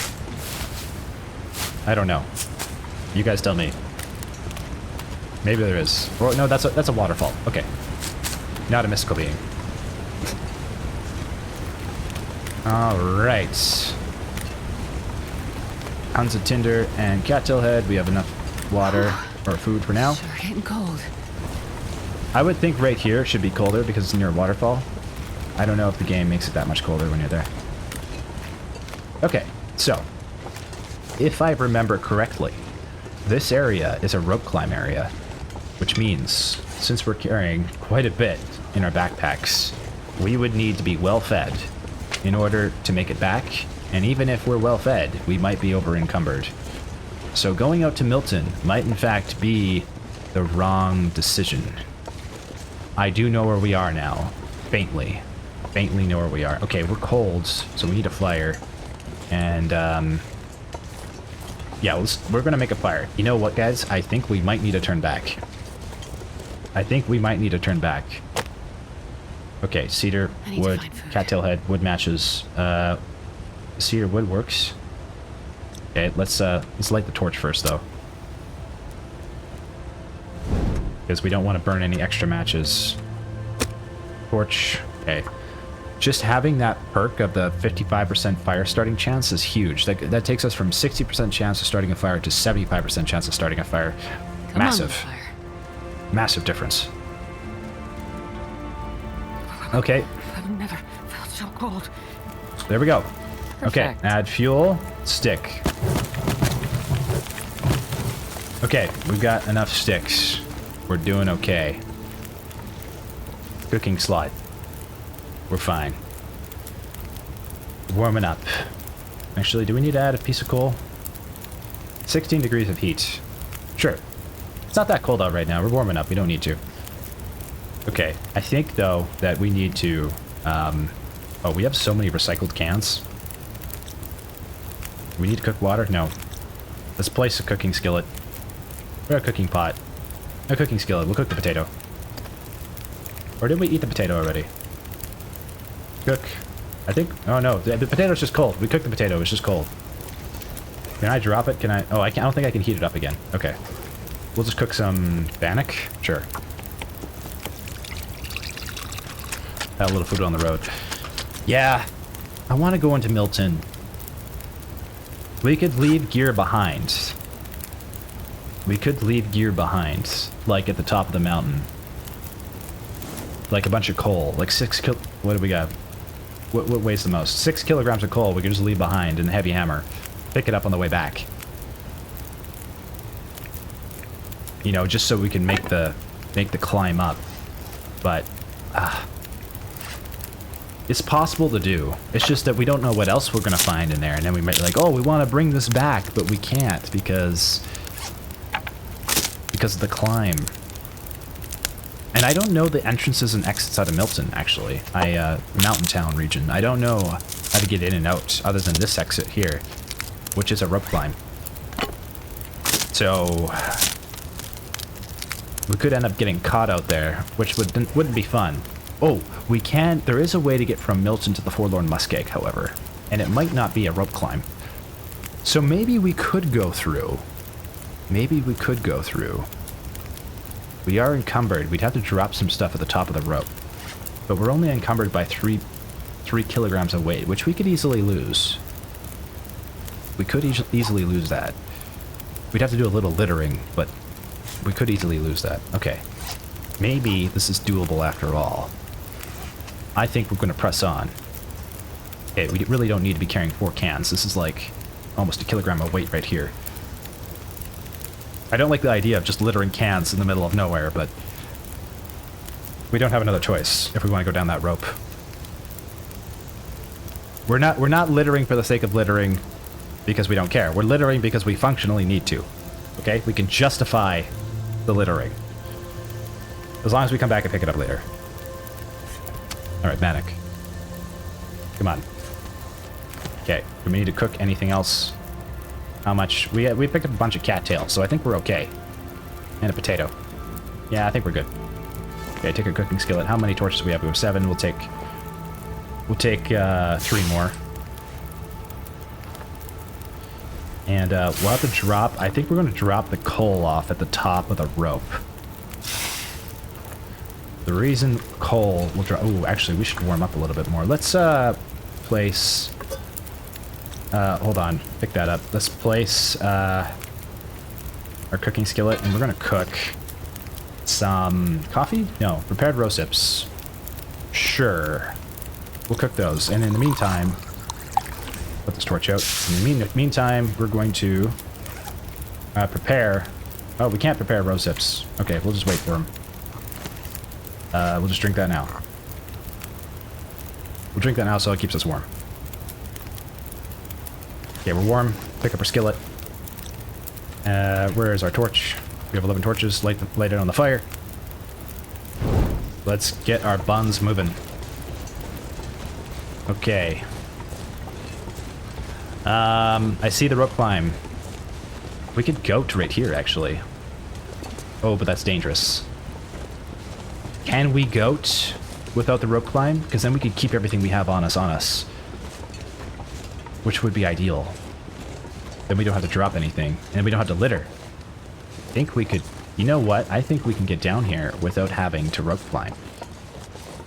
I don't know. You guys tell me. Maybe there is. Or no, that's a waterfall. Okay. Not a mystical being. Alright. Pounds of tinder and cattail head. We have enough water or food for now. Sure getting cold. I would think right here should be colder because it's near a waterfall. I don't know if the game makes it that much colder when you're there. Okay, so if I remember correctly, this area is a rope climb area, which means since we're carrying quite a bit in our backpacks, we would need to be well fed in order to make it back, and even if we're well fed, we might be over encumbered. So going out to Milton might in fact be the wrong decision. I do know where we are now, faintly know where we are. Okay, we're cold, so we need a fire. And, yeah, we're gonna make a fire. You know what, guys? I think we might need to turn back. Okay, cedar, wood, cattail head, wood matches. Cedar wood works. Okay, let's light the torch first, though. Because we don't want to burn any extra matches. Torch. Okay. Just having that perk of the 55% fire starting chance is huge. That takes us from 60% chance of starting a fire to 75% chance of starting a fire. Come Massive. on, fire. Massive difference. Okay. I've never felt so cold. There we go. Okay, Perfect. add fuel, stick. Okay, we've got enough sticks. We're doing okay. Cooking slot. We're fine. Warming up. Actually, do we need to add a piece of coal? 16 degrees of heat. Sure. It's not that cold out right now. We're warming up. We don't need to. Okay. I think, though, that we need to... oh, we have so many recycled cans. We need to cook water? No. Let's place a cooking skillet. Or a cooking pot. A cooking skillet. We'll cook the potato. Or did we eat the potato already? Cook. I think... Oh, no. The potato's just cold. We cooked the potato. It's just cold. Can I drop it? Can I... Oh, I don't think I can heat it up again. Okay. We'll just cook some bannock. Sure. Have a little food on the road. Yeah. I want to go into Milton. We could leave gear behind. We could leave gear behind. Like at the top of the mountain. Like a bunch of coal. Like 6 kil... What do we got? What weighs the most? 6 kilograms of coal we could just leave behind in the heavy hammer. Pick it up on the way back. You know, just so we can make the climb up. But it's possible to do. It's just that we don't know what else we're gonna find in there, and then we might be like, oh, we want to bring this back, but we can't because of the climb. And I don't know the entrances and exits out of Milton, actually. Mountain Town region. I don't know how to get in and out other than this exit here, which is a rope climb. So we could end up getting caught out there, which wouldn't be fun. Oh, we can... There is a way to get from Milton to the Forlorn Muskeg, however. And it might not be a rope climb. So maybe we could go through. Maybe we could go through. We are encumbered. We'd have to drop some stuff at the top of the rope. But we're only encumbered by 3 kilograms of weight, which we could easily lose. We could easily lose that. We'd have to do a little littering, but we could easily lose that. Okay. Maybe this is doable after all. I think we're going to press on. Okay, we really don't need to be carrying 4 cans. This is like almost a kilogram of weight right here. I don't like the idea of just littering cans in the middle of nowhere, but we don't have another choice if we want to go down that rope. We're not littering for the sake of littering because we don't care. We're littering because we functionally need to. Okay? We can justify the littering. As long as we come back and pick it up later. Alright, Manic. Come on. Okay, do we need to cook anything else? How much? We picked up a bunch of cattails, so I think we're okay. And a potato. Yeah, I think we're good. Okay, take a cooking skillet. How many torches do we have? We have 7. We'll take 3 more. And we'll have to drop... I think we're going to drop the coal off at the top of the rope. The reason coal will drop... Ooh, actually, we should warm up a little bit more. Let's place... hold on. Pick that up. Let's place our cooking skillet, and we're going to cook some coffee? No, prepared rosips. Sure. We'll cook those. And in the meantime... Put this torch out. In the meantime, we're going to prepare... Oh, we can't prepare rosips. Okay, we'll just wait for them. We'll just drink that now. We'll drink that now so it keeps us warm. Okay, we're warm. Pick up our skillet. Where is our torch? We have 11 torches. Light it on the fire. Let's get our buns moving. Okay. I see the rope climb. We could goat right here, actually. Oh, but that's dangerous. Can we goat without the rope climb? Because then we could keep everything we have on us. Which would be ideal. Then we don't have to drop anything. And we don't have to litter. I think we could... You know what? I think we can get down here without having to rope climb.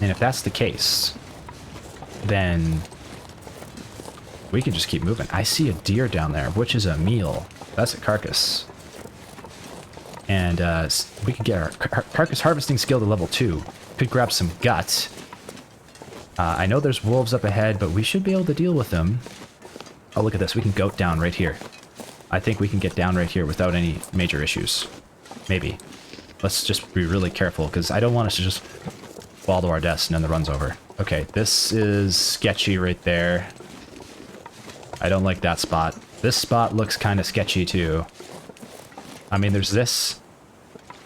And if that's the case, then we can just keep moving. I see a deer down there, which is a meal. That's a carcass. And we could get our carcass harvesting skill to level 2. Could grab some guts. I know there's wolves up ahead, but we should be able to deal with them. Oh, look at this. We can goat down right here. I think we can get down right here without any major issues. Maybe. Let's just be really careful, because I don't want us to just fall to our deaths and then the run's over. Okay, this is sketchy right there. I don't like that spot. This spot looks kind of sketchy, too. I mean, there's this.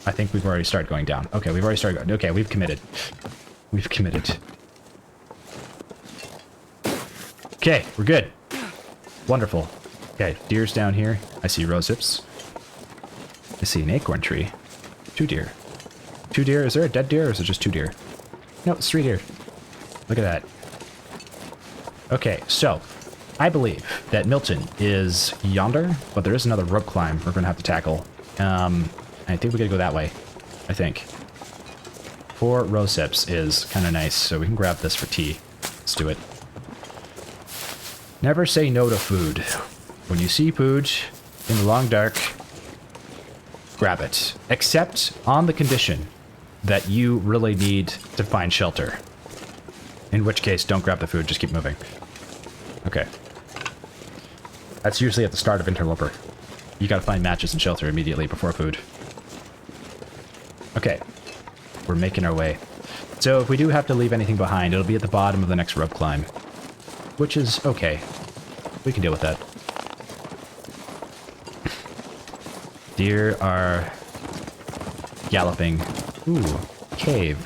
I think we've already started going down. Okay, we've already started going. Okay, we've committed. We've committed. Okay, we're good. Wonderful. Okay, deer's down here. I see rose hips. I see an acorn tree. 2 deer. 2 deer? Is there a dead deer or is it just 2 deer? No, it's 3 deer. Look at that. Okay, so I believe that Milton is yonder, but there is another rope climb we're going to have to tackle. I think we got to go that way, I think. 4 rose hips is kind of nice, so we can grab this for tea. Let's do it. Never say no to food. When you see food in the long dark, grab it. Except on the condition that you really need to find shelter. In which case, don't grab the food, just keep moving. Okay. That's usually at the start of Interloper. You gotta find matches and shelter immediately before food. Okay. We're making our way. So if we do have to leave anything behind, it'll be at the bottom of the next rope climb. Which is okay. We can deal with that. Deer are galloping. Ooh, cave.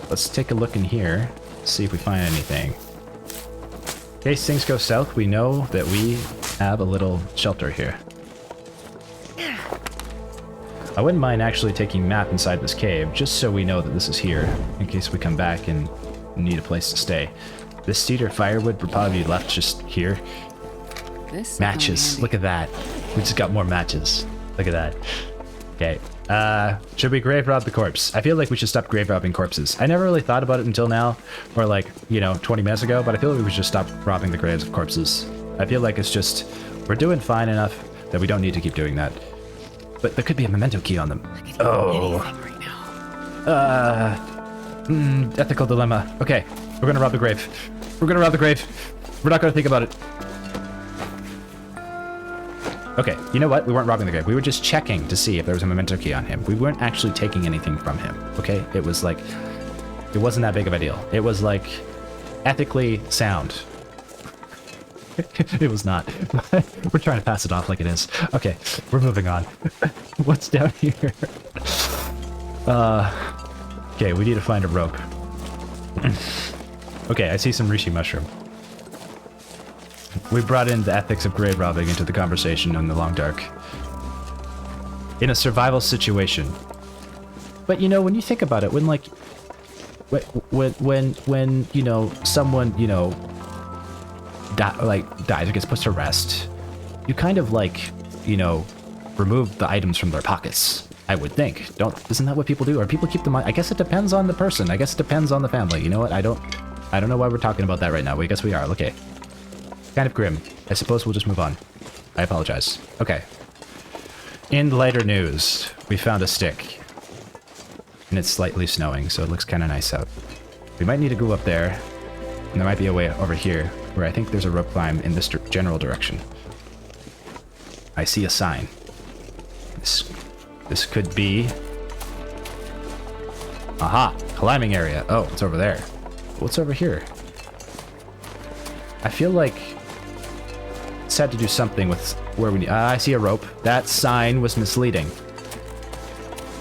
Let's take a look in here, see if we find anything. In case things go south, we know that we have a little shelter here. I wouldn't mind actually taking map inside this cave, just so we know that this is here, in case we come back and need a place to stay. This cedar firewood would probably be left just here. This Matches. Look at that. We just got more matches. Look at that. Okay. Should we grave rob the corpse? I feel like we should stop grave robbing corpses. I never really thought about it until now, or like, you know, 20 minutes ago, but I feel like we should stop robbing the graves of corpses. I feel like it's just, we're doing fine enough that we don't need to keep doing that. But there could be a memento key on them. Oh. Right now. Ethical dilemma. Okay, we're gonna rob the grave. We're gonna rob the grave. We're not gonna think about it. Okay, you know what? We weren't robbing the grave. We were just checking to see if there was a memento key on him. We weren't actually taking anything from him, okay? It was like, it wasn't that big of a deal. It was like ethically sound. It was not. We're trying to pass it off like it is. Okay, we're moving on. What's down here? Okay, we need to find a rope. Okay, I see some reishi mushroom. We brought in the ethics of grave robbing into the conversation in the long dark. In a survival situation. But you know, when you think about it, when like, when you know, someone, you know, dies or gets put to rest, you kind of like, you know, remove the items from their pockets. I would think. Isn't that what people do? Or people keep them on? I guess it depends on the person. I guess it depends on the family. You know what? I don't know why we're talking about that right now. But I guess we are. Okay. Kind of grim. I suppose we'll just move on. I apologize. Okay. In lighter news, we found a stick. And it's slightly snowing, so it looks kind of nice out. We might need to go up there. And there might be a way over here, where I think there's a rope climb in this general direction. I see a sign. This could be... Aha! Climbing area. Oh, it's over there. What's over here? I feel like it's had to do something with where we need... I see a rope. That sign was misleading.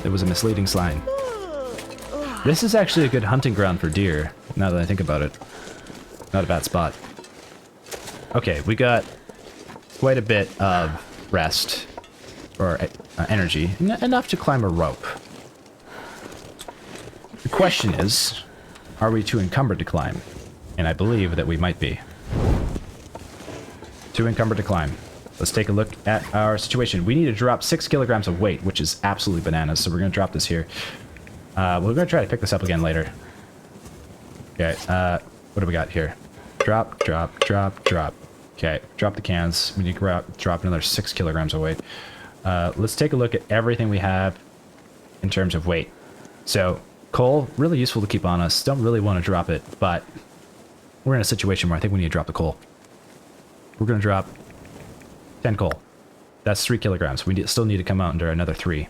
It was a misleading sign. This is actually a good hunting ground for deer, now that I think about it. Not a bad spot. Okay, we got quite a bit of rest, or energy, enough to climb a rope. The question is, are we too encumbered to climb? And I believe that we might be. Too encumbered to climb. Let's take a look at our situation. We need to drop 6 kilograms of weight, which is absolutely bananas, so we're going to drop this here. We're going to try to pick this up again later. Okay, what do we got here? Drop, drop, drop, drop. Okay, drop the cans. We need to drop another 6 kilograms of weight. Let's take a look at everything we have in terms of weight. So, coal, really useful to keep on us. Don't really want to drop it, but we're in a situation where I think we need to drop the coal. We're going to drop 10 coal. That's 3 kilograms. We still need to come out under another 3.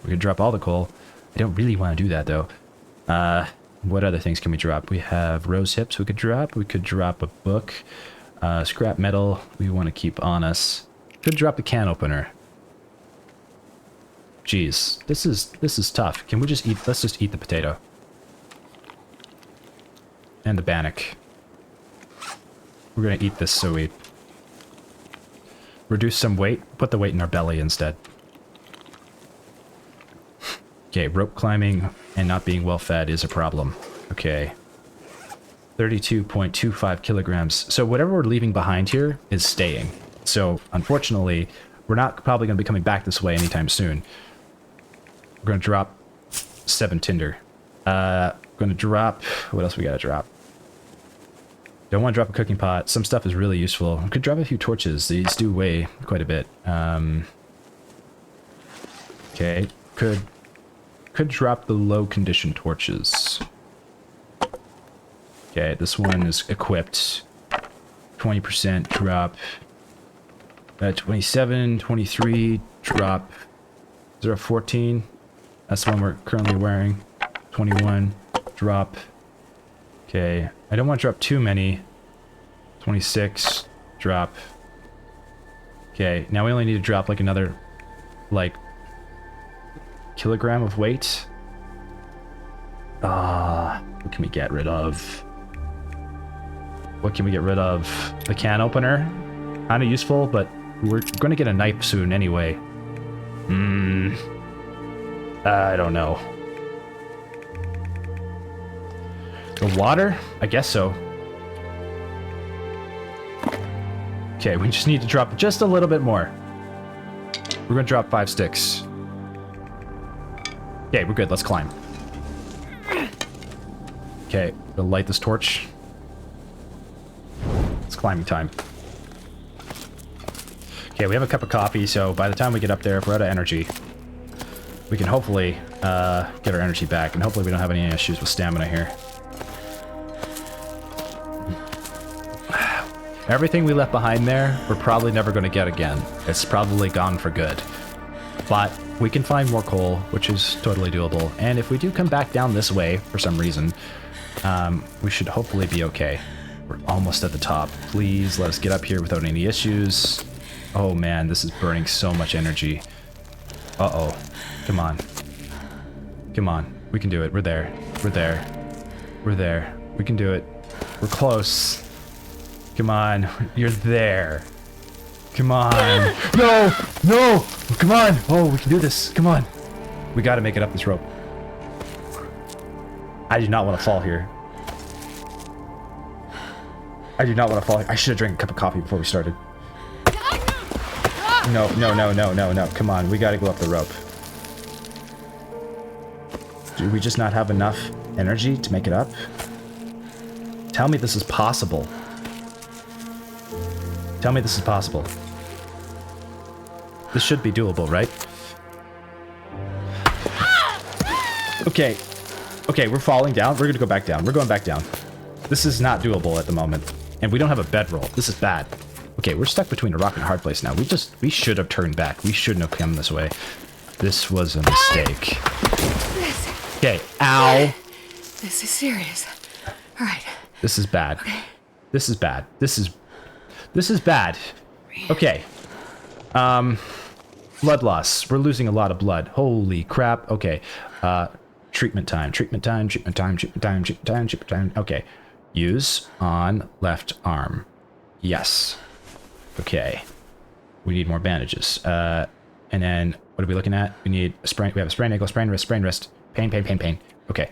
We're going to drop all the coal. I don't really want to do that, though. What other things can we drop? We have rose hips we could drop. We could drop a book. Scrap metal we want to keep on us. Could drop the can opener. Jeez, this is tough. Can we just eat? Let's just eat the potato and the bannock. We're gonna eat this so we reduce some weight. Put the weight in our belly instead. Okay, rope climbing and not being well fed is a problem. Okay. 32.25 kilograms. So whatever we're leaving behind here is staying. So unfortunately, we're not probably going to be coming back this way anytime soon. We're going to drop 7 tinder. Going to drop... What else we got to drop? Don't want to drop a cooking pot. Some stuff is really useful. We could drop a few torches. These do weigh quite a bit. Okay. Could drop the low condition torches. Okay, this one is equipped. 20% drop. 27, 23 drop. 014. That's the one we're currently wearing. 21 drop. Okay, I don't want to drop too many. 26 drop. Okay, now we only need to drop like another, like, kilogram of weight. What can we get rid of? What can we get rid of? The can opener? Kind of useful, but we're going to get a knife soon anyway. I don't know. The water? I guess so. Okay, we just need to drop just a little bit more. We're going to drop 5 sticks. Okay, we're good. Let's climb. Okay, we'll light this torch. It's climbing time. Okay, we have a cup of coffee, so by the time we get up there, if we're out of energy, we can hopefully get our energy back, and hopefully we don't have any issues with stamina here. Everything we left behind there, we're probably never going to get again. It's probably gone for good. But we can find more coal, which is totally doable. And if we do come back down this way for some reason, we should hopefully be okay. We're almost at the top. Please let us get up here without any issues. Oh man, this is burning so much energy. Uh-oh. Come on. Come on. We can do it. We're there. We're there. We're there. We can do it. We're close. Come on. You're there. Come on. No! No! Come on! Oh, we can do this. Come on. We gotta make it up this rope. I do not want to fall here. I do not want to fall here. I should have drank a cup of coffee before we started. No, no, no, no, no, no. Come on. We gotta go up the rope. Do we just not have enough energy to make it up? Tell me this is possible. Tell me this is possible. This should be doable, right? Okay. Okay, we're falling down. We're gonna go back down. We're going back down. This is not doable at the moment. And we don't have a bedroll. This is bad. Okay, we're stuck between a rock and a hard place now. We should have turned back. We shouldn't have come this way. This was a mistake. Okay, ow. This is serious. All right. This is bad. This is bad. This is bad. Okay. Blood loss. We're losing a lot of blood. Holy crap. Okay. Treatment time. Treatment time. Treatment time. Treatment time. Treatment time. Treatment time. Okay. Use on left arm. Yes. Okay. We need more bandages. And then what are we looking at? We need a sprain. We have a sprained ankle, sprained wrist. Pain, pain, pain, pain. Okay.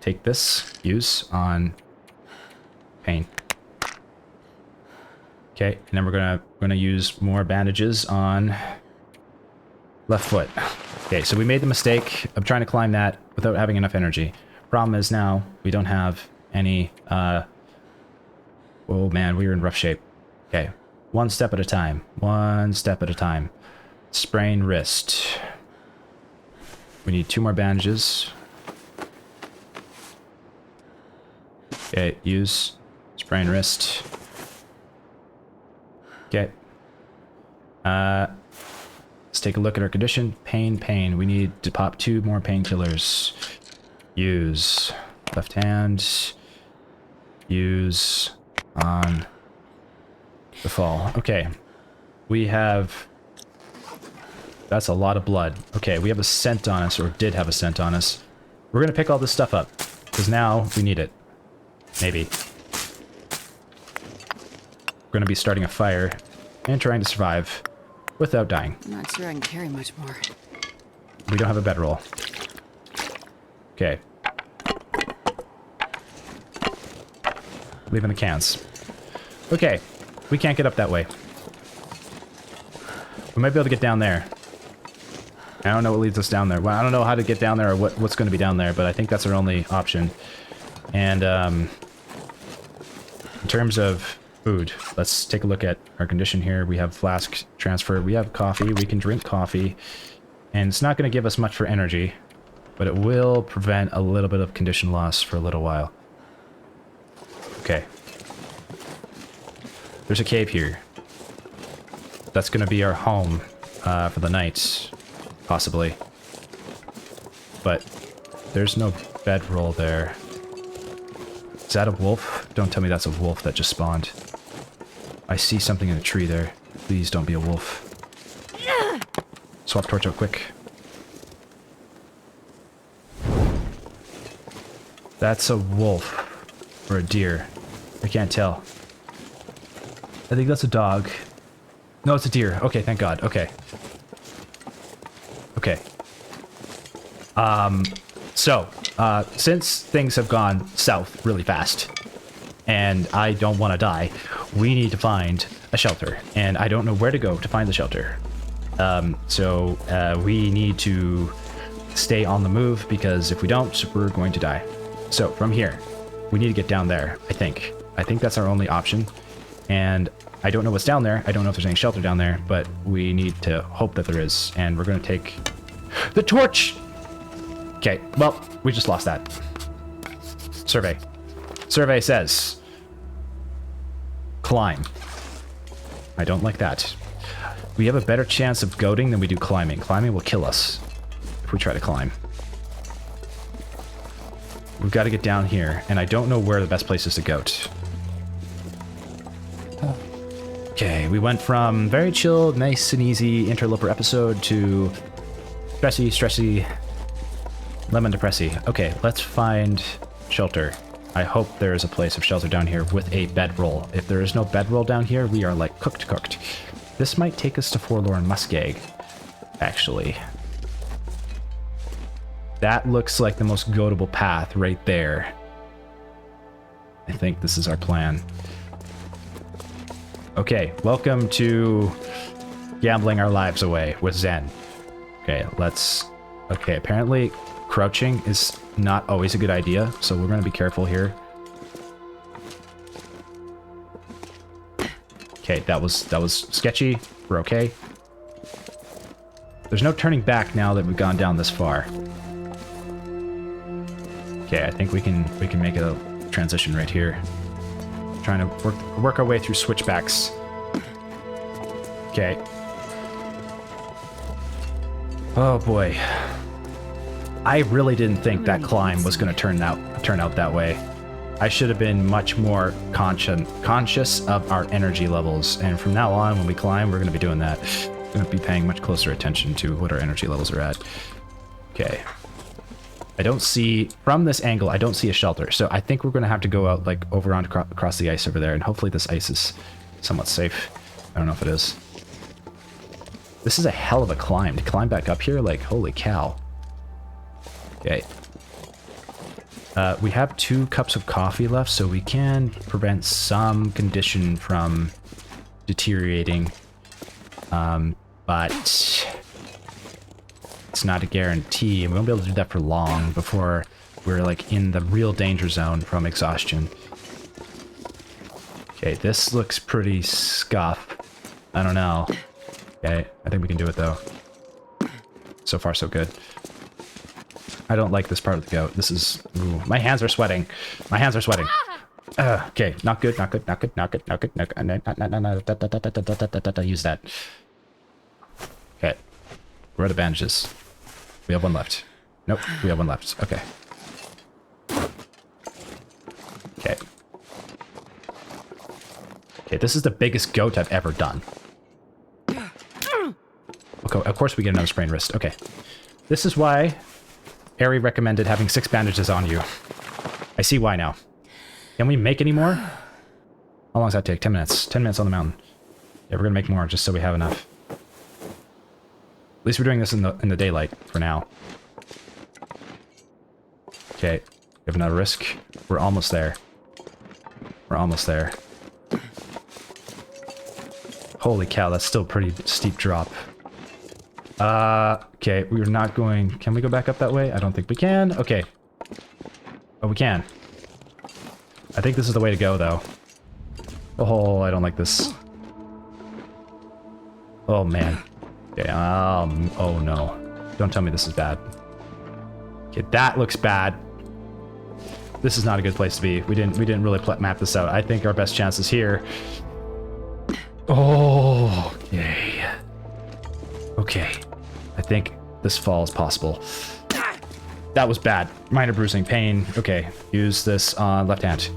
Take this. Use on pain. Okay, and then we're gonna use more bandages on left foot. Okay, so we made the mistake of trying to climb that without having enough energy. Problem is now we don't have any. Oh man, we were in rough shape. Okay, one step at a time. One step at a time. Sprained wrist. We need 2 more bandages. Okay, use sprained wrist. Okay. Let's take a look at our condition. Pain, pain. We need to pop 2 more painkillers. Use left hand. Use on the fall. Okay. We have That's a lot of blood. Okay, we have a scent on us, or did have a scent on us. We're gonna pick all this stuff up, because now we need it. Maybe. We're gonna be starting a fire and trying to survive without dying. I'm not sure I can carry much more. We don't have a bedroll. Okay. Leaving the cans. Okay. We can't get up that way. We might be able to get down there. I don't know what leads us down there. Well, I don't know how to get down there or what's going to be down there, but I think that's our only option. And in terms of food, let's take a look at our condition here. We have flask transfer. We have coffee. We can drink coffee. And it's not going to give us much for energy, but it will prevent a little bit of condition loss for a little while. Okay. There's a cave here. That's going to be our home for the night, possibly. But there's no bedroll there. Is that a wolf? Don't tell me that's a wolf that just spawned. I see something in a tree there. Please don't be a wolf. Swap torch out quick. That's a wolf. Or a deer. I can't tell. I think that's a dog. No, it's a deer. Okay, thank God. Okay. Okay. Since things have gone south really fast, and I don't want to die, we need to find a shelter, and I don't know where to go to find the shelter. We need to stay on the move, because if we don't, we're going to die. So, from here, we need to get down there, I think. I think that's our only option, and I don't know what's down there. I don't know if there's any shelter down there, but we need to hope that there is, and we're going to take the torch! Okay, well, we just lost that. Survey. Survey says, climb. I don't like that. We have a better chance of goading than we do climbing. Climbing will kill us if we try to climb. We've got to get down here, and I don't know where the best place is to goat. Okay, we went from very chilled, nice and easy Interloper episode to stressy, lemon depressy. Okay, let's find shelter. I hope there is a place of shelter down here with a bedroll. If there is no bedroll down here, we are like cooked. This might take us to Forlorn Muskeg, actually. That looks like the most goatable path right there. I think this is our plan. Okay, welcome to gambling our lives away with Zen. Okay, okay, apparently crouching is not always a good idea, so we're going to be careful here. Okay, that was sketchy. We're okay. There's no turning back now that we've gone down this far. Okay, I think we can make a transition right here. Trying to work our way through switchbacks. Okay. Oh boy. I really didn't think that climb was going to turn out that way. I should have been much more conscious of our energy levels, and from now on, when we climb, we're going to be doing that. We're going to be paying much closer attention to what our energy levels are at. Okay. I don't see, from this angle, I don't see a shelter, so I think we're going to have to go out, like, over on across the ice over there, and hopefully this ice is somewhat safe. I don't know if it is. This is a hell of a climb. To climb back up here, like, holy cow. Okay. We have 2 cups of coffee left, so we can prevent some condition from deteriorating. But it's not a guarantee, and we won't be able to do that for long before we're like in the real danger zone from exhaustion. Okay, this looks pretty scuff. I don't know. Okay, I think we can do it though. So far, so good. I don't like this part of the goat. This is... Ooh, my hands are sweating. My hands are sweating. Okay, not good, not good, not good, not good, not good, not good. Use that. Okay. We're out of bandages. We have 1 left. Nope, we have 1 left. Okay. Okay. Okay, this is the biggest goat I've ever done. Oh, Of course we get another sprained wrist. Okay. This is why Ari recommended having 6 bandages on you. I see why now. Can we make any more? How long does that take? 10 minutes. 10 minutes on the mountain. Yeah, we're gonna make more just so we have enough. At least we're doing this in the daylight for now. Okay, we have another risk. We're almost there. We're almost there. Holy cow, that's still a pretty steep drop. Okay, we're not going... Can we go back up that way? I don't think we can. Okay. Oh, we can. I think this is the way to go, though. Oh, I don't like this. Oh, man. Okay, oh, no. Don't tell me this is bad. Okay, that looks bad. This is not a good place to be. We didn't really map this out. I think our best chance is here. Oh, okay. Okay. I think this fall is possible. That was bad. Minor bruising, pain. Okay, use this on left hand.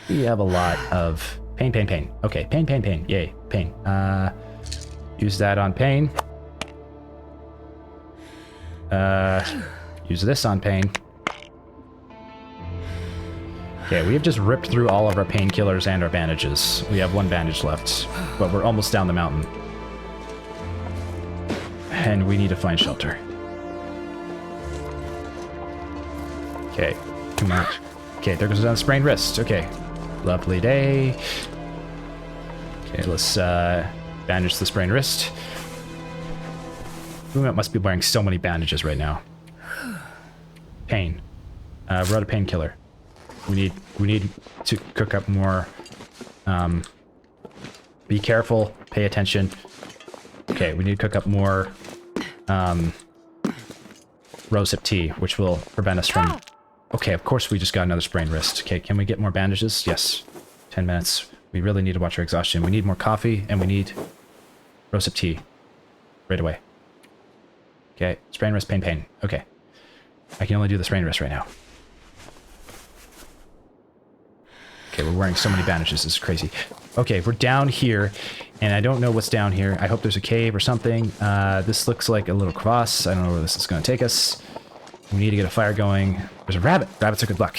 We have a lot of pain, pain, pain. Okay, pain, pain, pain. Yay, pain. Use that on pain. Use this on pain. Okay, we have just ripped through all of our painkillers and our bandages. We have 1 bandage left, but we're almost down the mountain. And we need to find shelter. Okay, come on. Okay, there goes another sprained wrist. Okay, lovely day. Okay, let's bandage the sprained wrist. Who must be wearing so many bandages right now? Pain. We're out of painkiller. We need to cook up more. Be careful. Pay attention. Okay, we need to cook up more rosehip tea, which will prevent us from... Okay, of course we just got another sprained wrist. Okay, can we get more bandages? Yes. 10 minutes. We really need to watch our exhaustion. We need more coffee, and we need rosehip tea. Right away. Okay, sprained wrist, pain, pain. Okay. I can only do the sprained wrist right now. Okay, we're wearing so many bandages. This is crazy. Okay, we're down here, and I don't know what's down here. I hope there's a cave or something. This looks like a little crevasse. I don't know where this is going to take us. We need to get a fire going. There's a rabbit. Rabbits are good luck.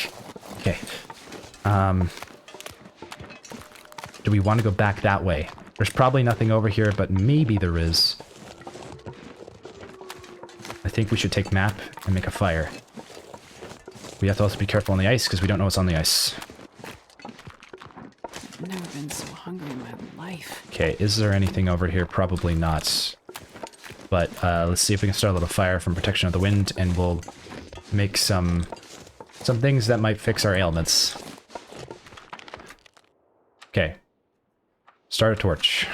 Okay. Do we want to go back that way? There's probably nothing over here, but maybe there is. I think we should take map and make a fire. We have to also be careful on the ice, because we don't know what's on the ice. I've never been so hungry in my life. Okay, is there anything over here? Probably not. But let's see if we can start a little fire from protection of the wind, and we'll make some things that might fix our ailments. Okay. Start a torch.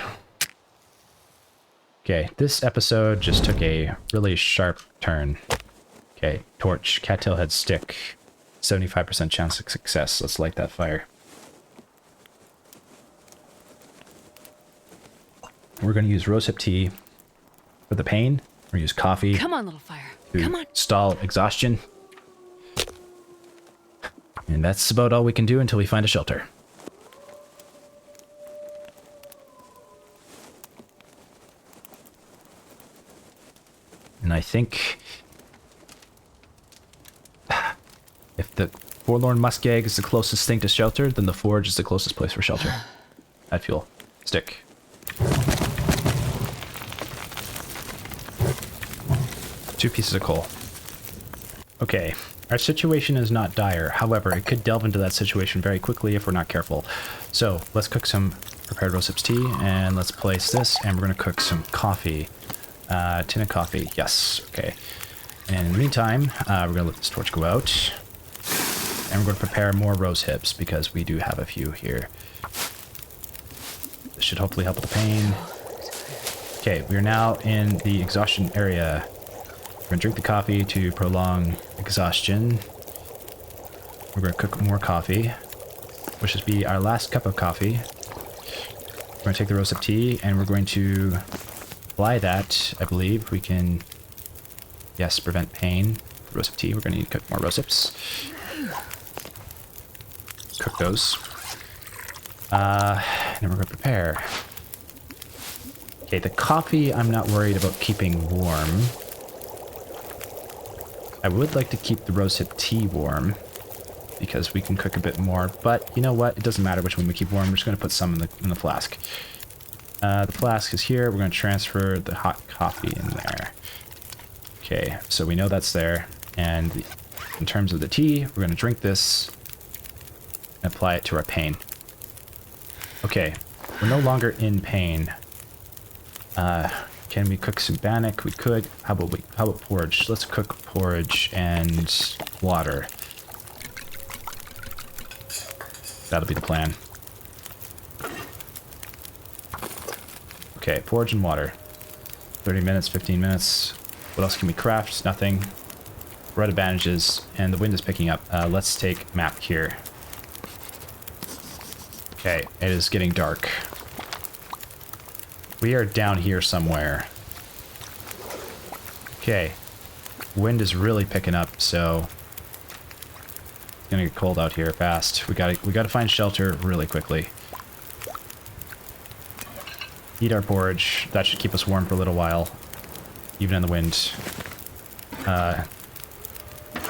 Okay, this episode just took a really sharp turn. Okay, torch, cattail head stick. 75% chance of success. Let's light that fire. We're going to use rosehip tea for the pain. We're going to use coffee. Come on, little fire. To Come on. stall exhaustion. And that's about all we can do until we find a shelter. And I think if the Forlorn Muskeg is the closest thing to shelter, then the forge is the closest place for shelter. Add fuel. Stick. Two pieces of coal. Okay, our situation is not dire. However, it could delve into that situation very quickly if we're not careful. So let's cook some prepared rosehip tea, and let's place this, and we're going to cook some coffee. Tin of coffee. Yes. Okay. And in the meantime, we're going to let this torch go out. And we're going to prepare more rose hips because we do have a few here. This should hopefully help with the pain. Okay, we are now in the exhaustion area. We're going to drink the coffee to prolong exhaustion. We're going to cook more coffee, which should be our last cup of coffee. We're going to take the rosehip tea, and we're going to apply that. I believe we can, yes, prevent pain. Rosehip tea. We're going to need to cook more rosehips. Cook those. And then we're going to prepare. Okay, the coffee I'm not worried about keeping warm. I would like to keep the rosehip tea warm because we can cook a bit more, but you know what? It doesn't matter which one we keep warm. We're just going to put some in the flask. The flask is here. We're going to transfer the hot coffee in there. Okay, so we know that's there. And in terms of the tea, we're going to drink this and apply it to our pain. Okay, we're no longer in pain. Can we cook some bannock? We could. How about porridge? Let's cook porridge and water. That'll be the plan. Okay, porridge and water. 30 minutes, 15 minutes. What else can we craft? Nothing. We're out of bandages, and the wind is picking up. Let's take map here. Okay, it is getting dark. We are down here somewhere. Okay. Wind is really picking up, so it's gonna get cold out here fast. We gotta find shelter really quickly. Eat our porridge. That should keep us warm for a little while, even in the wind.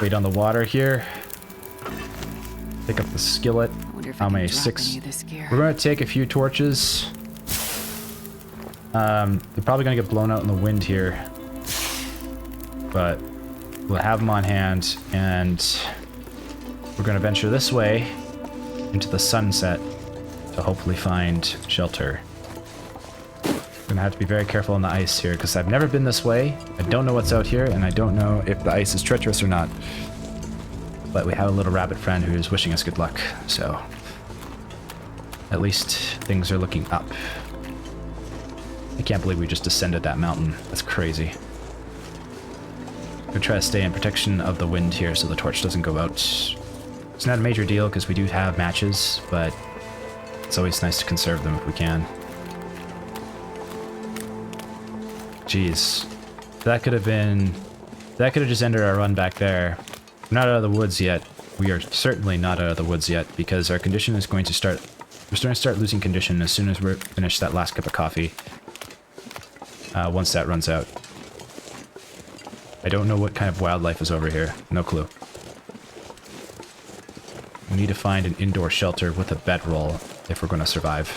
Wait on the water here. Pick up the skillet. How many? 6. We're gonna take a few torches. They're probably gonna get blown out in the wind here, but we'll have them on hand, and we're gonna venture this way into the sunset to hopefully find shelter. We're gonna have to be very careful on the ice here because I've never been this way. I don't know what's out here, and I don't know if the ice is treacherous or not. But we have a little rabbit friend who is wishing us good luck, so at least things are looking up. I can't believe we just descended that mountain. That's crazy. I'm gonna try to stay in protection of the wind here so the torch doesn't go out. It's not a major deal because we do have matches, but it's always nice to conserve them if we can. Jeez. That could have just ended our run back there. We're not out of the woods yet. We are certainly not out of the woods yet because our condition is going to start... We're starting to start losing condition as soon as we finish that last cup of coffee. Once that runs out. I don't know what kind of wildlife is over here. No clue. We need to find an indoor shelter with a bedroll if we're going to survive.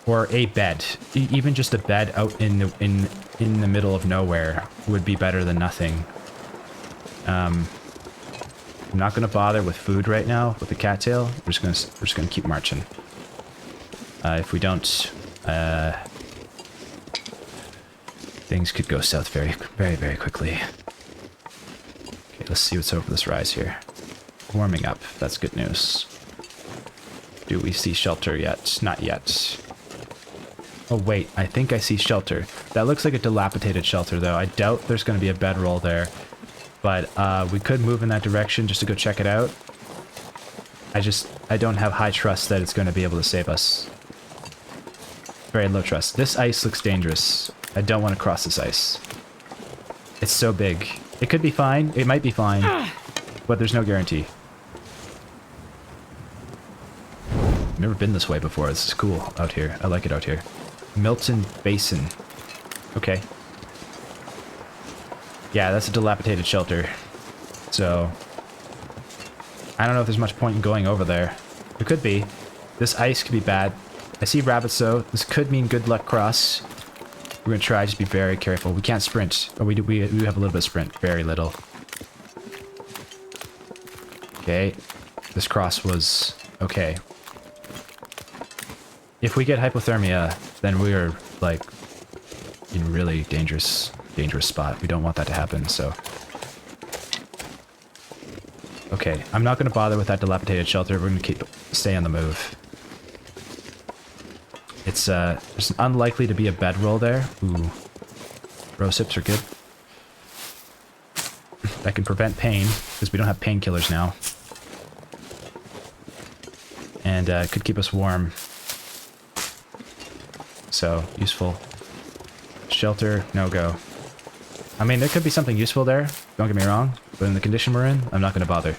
Or a bed. Even just a bed out in the middle of nowhere would be better than nothing. I'm not going to bother with food right now with the cattail. We're just gonna keep marching. If we don't, things could go south very, very, very quickly. Okay, let's see what's over this rise here. Warming up. That's good news. Do we see shelter yet? Not yet. Oh wait, I think I see shelter. That looks like a dilapidated shelter though. I doubt there's going to be a bedroll there. But we could move in that direction just to go check it out. I don't have high trust that it's going to be able to save us. Very low trust. This ice looks dangerous. I don't want to cross this ice. It's so big. It could be fine. It might be fine. But there's no guarantee. I've never been this way before. This is cool out here. I like it out here. Milton Basin. Okay. Yeah, that's a dilapidated shelter. So, I don't know if there's much point in going over there. There could be. This ice could be bad. I see rabbits though. This could mean good luck cross. We're gonna try, just be very careful. We can't sprint. Oh, we do have a little bit of sprint. Very little. Okay. This cross was okay. If we get hypothermia, then we are like in really dangerous spot. We don't want that to happen, so. Okay, I'm not going to bother with that dilapidated shelter. We're going to stay on the move. It's there's unlikely to be a bedroll there. Ooh, rose hips are good. That can prevent pain because we don't have painkillers now, and could keep us warm. So useful. Shelter, no go. I mean, there could be something useful there, don't get me wrong, but in the condition we're in, I'm not going to bother.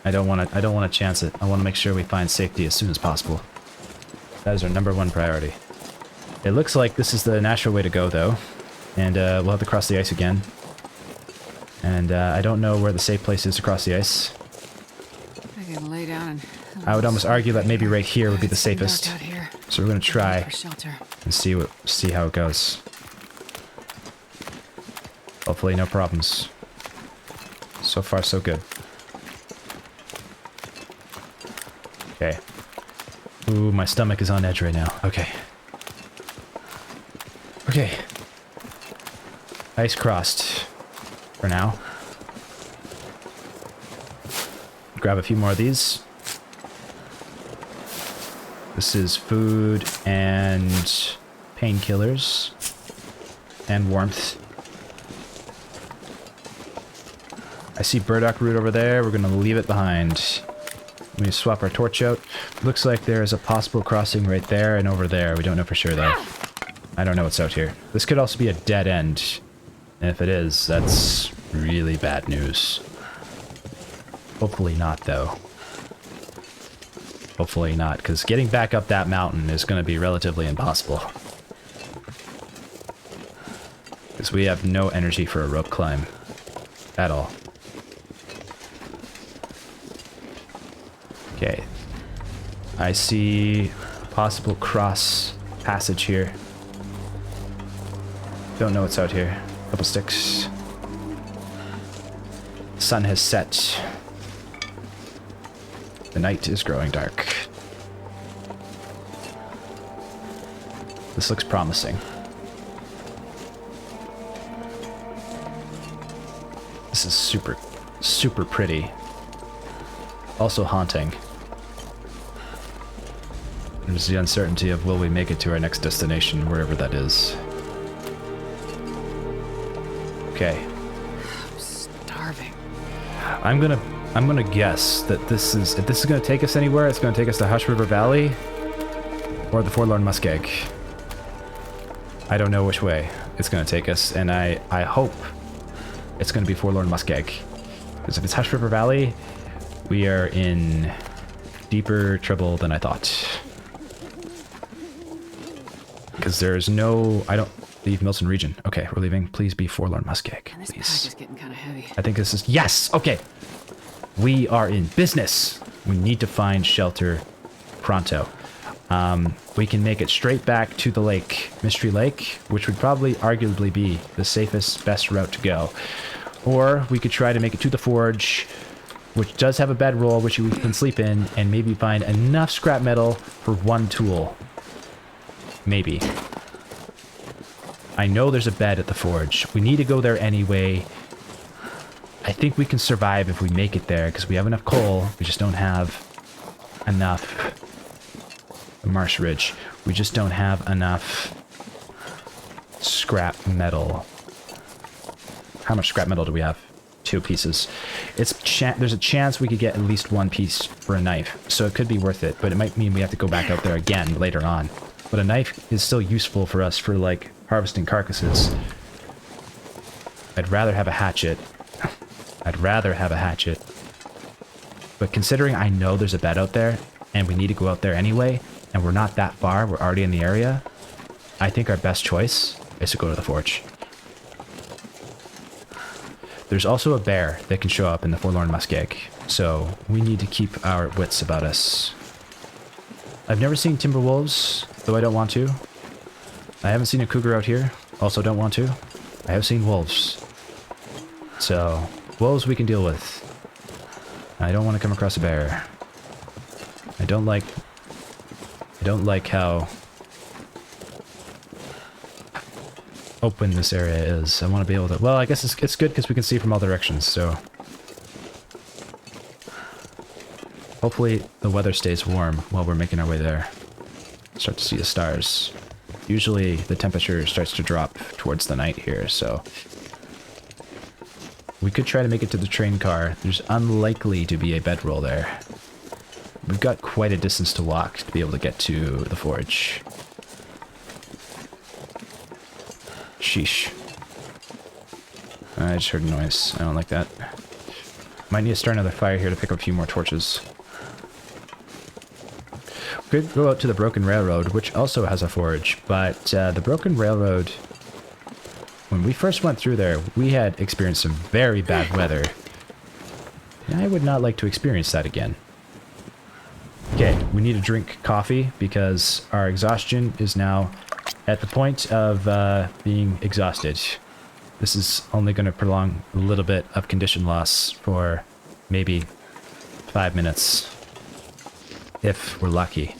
I don't want to chance it. I want to make sure we find safety as soon as possible. That is our #1 priority. It looks like this is the natural way to go, though. And we'll have to cross the ice again. And I don't know where the safe place is to cross the ice. I can lay down and... I would almost argue that maybe right here would be the safest. So we're going to try and see how it goes. Hopefully no problems. So far, so good. Okay. Ooh, my stomach is on edge right now. Okay. Okay. Ice crossed. For now. Grab a few more of these. This is food and painkillers. And warmth. I see burdock root over there. We're going to leave it behind. Let me swap our torch out. Looks like there is a possible crossing right there and over there. We don't know for sure, though. I don't know what's out here. This could also be a dead end. And if it is, that's really bad news. Hopefully not, though. Hopefully not, because getting back up that mountain is going to be relatively impossible. Because we have no energy for a rope climb. At all. Okay. I see a possible cross passage here. Don't know what's out here. Couple sticks. Sun has set. The night is growing dark. This looks promising. This is super, super pretty. Also haunting. There's the uncertainty of will we make it to our next destination, wherever that is. Okay. I'm starving. I'm gonna guess that if this is gonna take us anywhere, it's gonna take us to Hush River Valley or the Forlorn Muskeg. I don't know which way it's gonna take us, and I hope it's gonna be Forlorn Muskeg. Because if it's Hush River Valley, we are in deeper trouble than I thought. Because there's no... I don't... Leave Milton region. Okay, we're leaving. Please be Forlorn Muskeg. And this pack Please. is getting kind of heavy. I think this is... Yes! Okay! We are in business! We need to find shelter pronto. We can make it straight back to the lake, Mystery Lake, which would probably arguably be the safest, best route to go. Or we could try to make it to the forge, which does have a bedroll, which we can sleep in, and maybe find enough scrap metal for one tool. Maybe. I know there's a bed at the forge. We need to go there anyway. I think we can survive if we make it there, because we have enough coal. We just don't have enough... Marsh Ridge. We just don't have enough scrap metal. How much scrap metal do we have? 2 pieces. There's a chance we could get at least 1 piece for a knife, so it could be worth it, but it might mean we have to go back out there again later on. But a knife is still useful for us for, like, harvesting carcasses. I'd rather have a hatchet. I'd rather have a hatchet. But considering I know there's a bed out there, and we need to go out there anyway, and we're not that far, we're already in the area, I think our best choice is to go to the forge. There's also a bear that can show up in the Forlorn Muskeg, so we need to keep our wits about us. I've never seen timber wolves, though I don't want to. I haven't seen a cougar out here, also don't want to. I have seen wolves. So, wolves we can deal with. I don't want to come across a bear. I don't like how open this area is. I want to be able to... Well, I guess it's good because we can see from all directions, so... Hopefully the weather stays warm while we're making our way there. Start to see the stars. Usually the temperature starts to drop towards the night here, so... We could try to make it to the train car. There's unlikely to be a bedroll there. We've got quite a distance to walk to be able to get to the forge. Sheesh. I just heard a noise. I don't like that. Might need to start another fire here to pick up a few more torches. We could go out to the Broken Railroad, which also has a forge, but the Broken Railroad, when we first went through there, we had experienced some very bad weather. And I would not like to experience that again. Okay, we need to drink coffee because our exhaustion is now at the point of being exhausted. This is only going to prolong a little bit of condition loss for maybe 5 minutes. If we're lucky.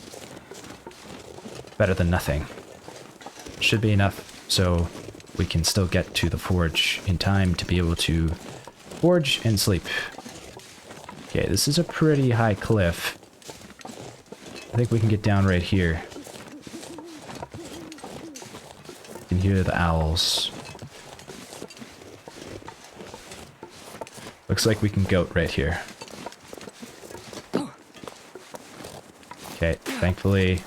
Better than nothing. Should be enough so we can still get to the forge in time to be able to forge and sleep. Okay, this is a pretty high cliff. I think we can get down right here. You can hear the owls. Looks like we can goat right here. Okay, thankfully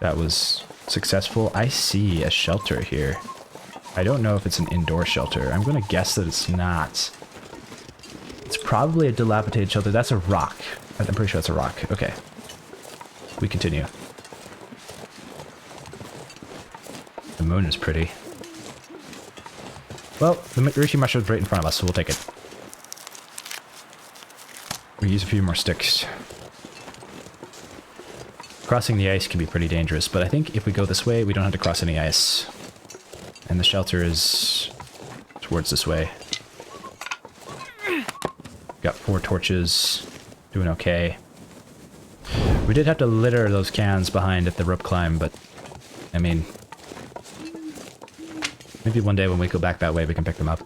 that was successful. I see a shelter here. I don't know if it's an indoor shelter. I'm gonna guess that it's not. It's probably a dilapidated shelter. That's a rock. I'm pretty sure that's a rock. Okay. We continue. The moon is pretty. Well, the Rishi mushroom's right in front of us, so we'll take it. We use a few more sticks. Crossing the ice can be pretty dangerous, but I think if we go this way, we don't have to cross any ice. And the shelter is towards this way. Got 4 torches. Doing okay. We did have to litter those cans behind at the rope climb, but I mean, maybe one day when we go back that way, we can pick them up.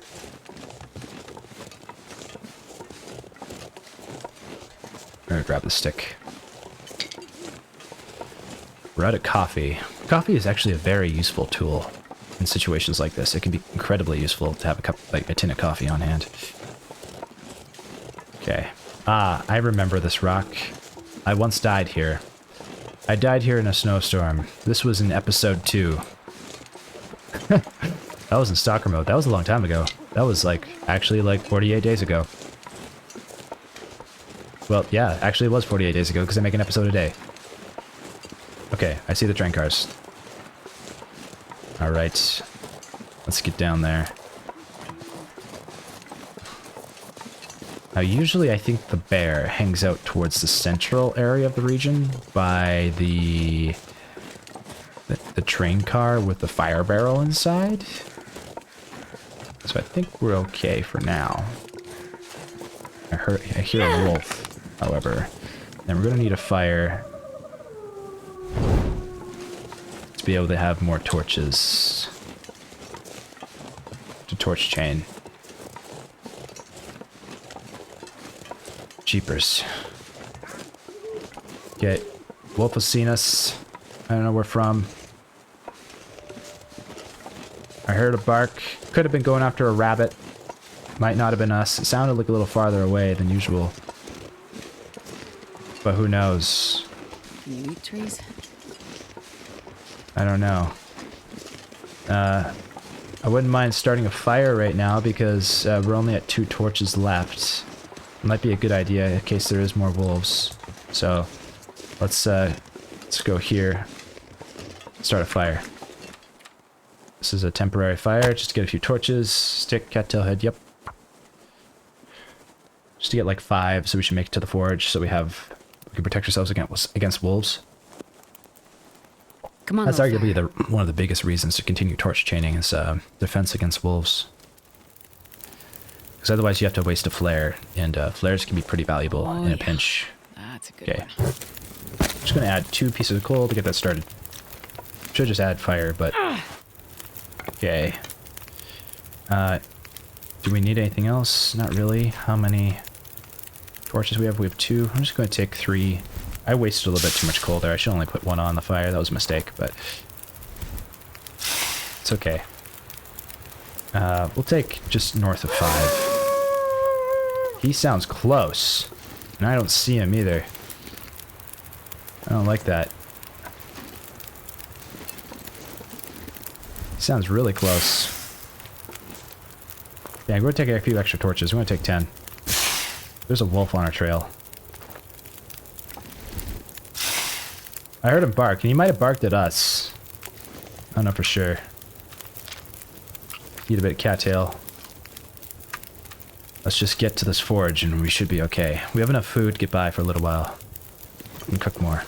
I'm gonna grab the stick. We're out of coffee. Coffee is actually a very useful tool in situations like this. It can be incredibly useful to have a cup, like a tin of coffee on hand. Okay. Ah, I remember this rock. I once died here. I died here in a snowstorm. This was in episode 2. That was in stalker mode. That was a long time ago. That was like, actually like 48 days ago. Well, yeah, actually it was 48 days ago because I make an episode a day. Okay, I see the train cars. Alright. Let's get down there. Now, usually I think the bear hangs out towards the central area of the region by the train car with the fire barrel inside. So I think we're okay for now. I hear a wolf, however. And we're going to need a fire to be able to have more torches to torch chain. Jeepers. Okay, wolf has seen us. I don't know where from. I heard a bark. Could have been going after a rabbit. Might not have been us. It sounded like a little farther away than usual. But who knows? Can you eat trees? I don't know. I wouldn't mind starting a fire right now because we're only at 2 torches left. It might be a good idea in case there is more wolves. So let's go here. Start a fire. This is a temporary fire, just to get a few torches. Stick, cattail head, yep. Just to get like 5, so we should make it to the forge, so we can protect ourselves against wolves. Come on. That's arguably one of the biggest reasons to continue torch chaining is defense against wolves. Because otherwise you have to waste a flare, and flares can be pretty valuable in a pinch. That's a good one. I'm just going to add 2 pieces of coal to get that started. Should just add fire, but... Okay. Do we need anything else? Not really. How many torches we have? We have 2. I'm just going to take 3. I wasted a little bit too much coal there. I should only put 1 on the fire. That was a mistake, but... It's okay. We'll take just north of 5. He sounds close. And I don't see him either. I don't like that. He sounds really close. Yeah, we're going to take a few extra torches. We're going to take 10. There's a wolf on our trail. I heard him bark, and he might have barked at us. I don't know for sure. Eat a bit of cattail. Let's just get to this forge and we should be okay. We have enough food to get by for a little while. We can cook more.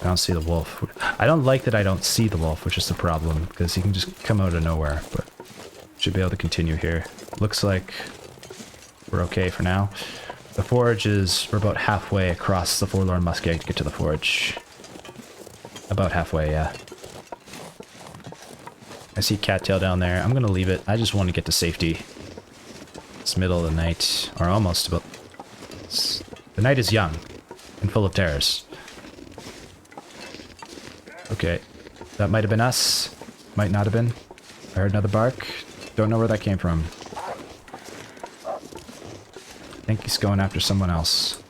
I don't see the wolf. I don't like that I don't see the wolf, which is the problem, because he can just come out of nowhere, but should be able to continue here. Looks like we're okay for now. The forge is, we're about halfway across the Forlorn Muskeg to get to the forge. About halfway, yeah. I see cattail down there. I'm gonna leave it. I just want to get to safety. It's middle of the night, or almost about... The night is young and full of terrors. Okay, that might have been us. Might not have been. I heard another bark. Don't know where that came from. I think he's going after someone else.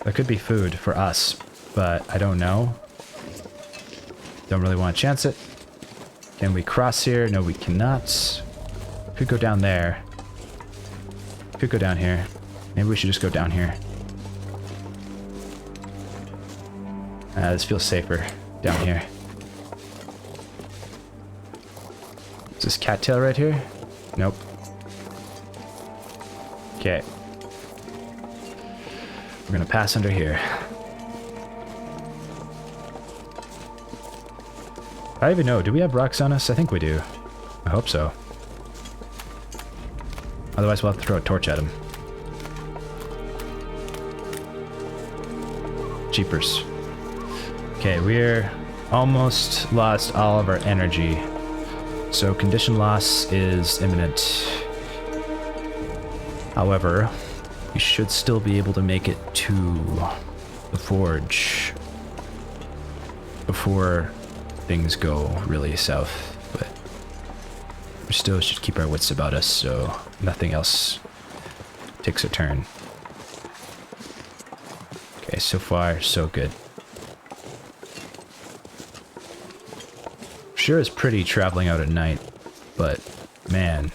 That could be food for us, but I don't know. Don't really want to chance it. Can we cross here? No, we cannot. Could go down there. Could go down here. Maybe we should just go down here. This feels safer down here. Is this cattail right here? Nope. Okay. We're gonna pass under here. I don't even know. Do we have rocks on us? I think we do. I hope so. Otherwise we'll have to throw a torch at him. Jeepers. Okay, we're almost lost all of our energy. So condition loss is imminent. However, we should still be able to make it to the forge before things go really south, but we still should keep our wits about us so nothing else takes a turn. Okay, so far so good. Sure is pretty traveling out at night, but man,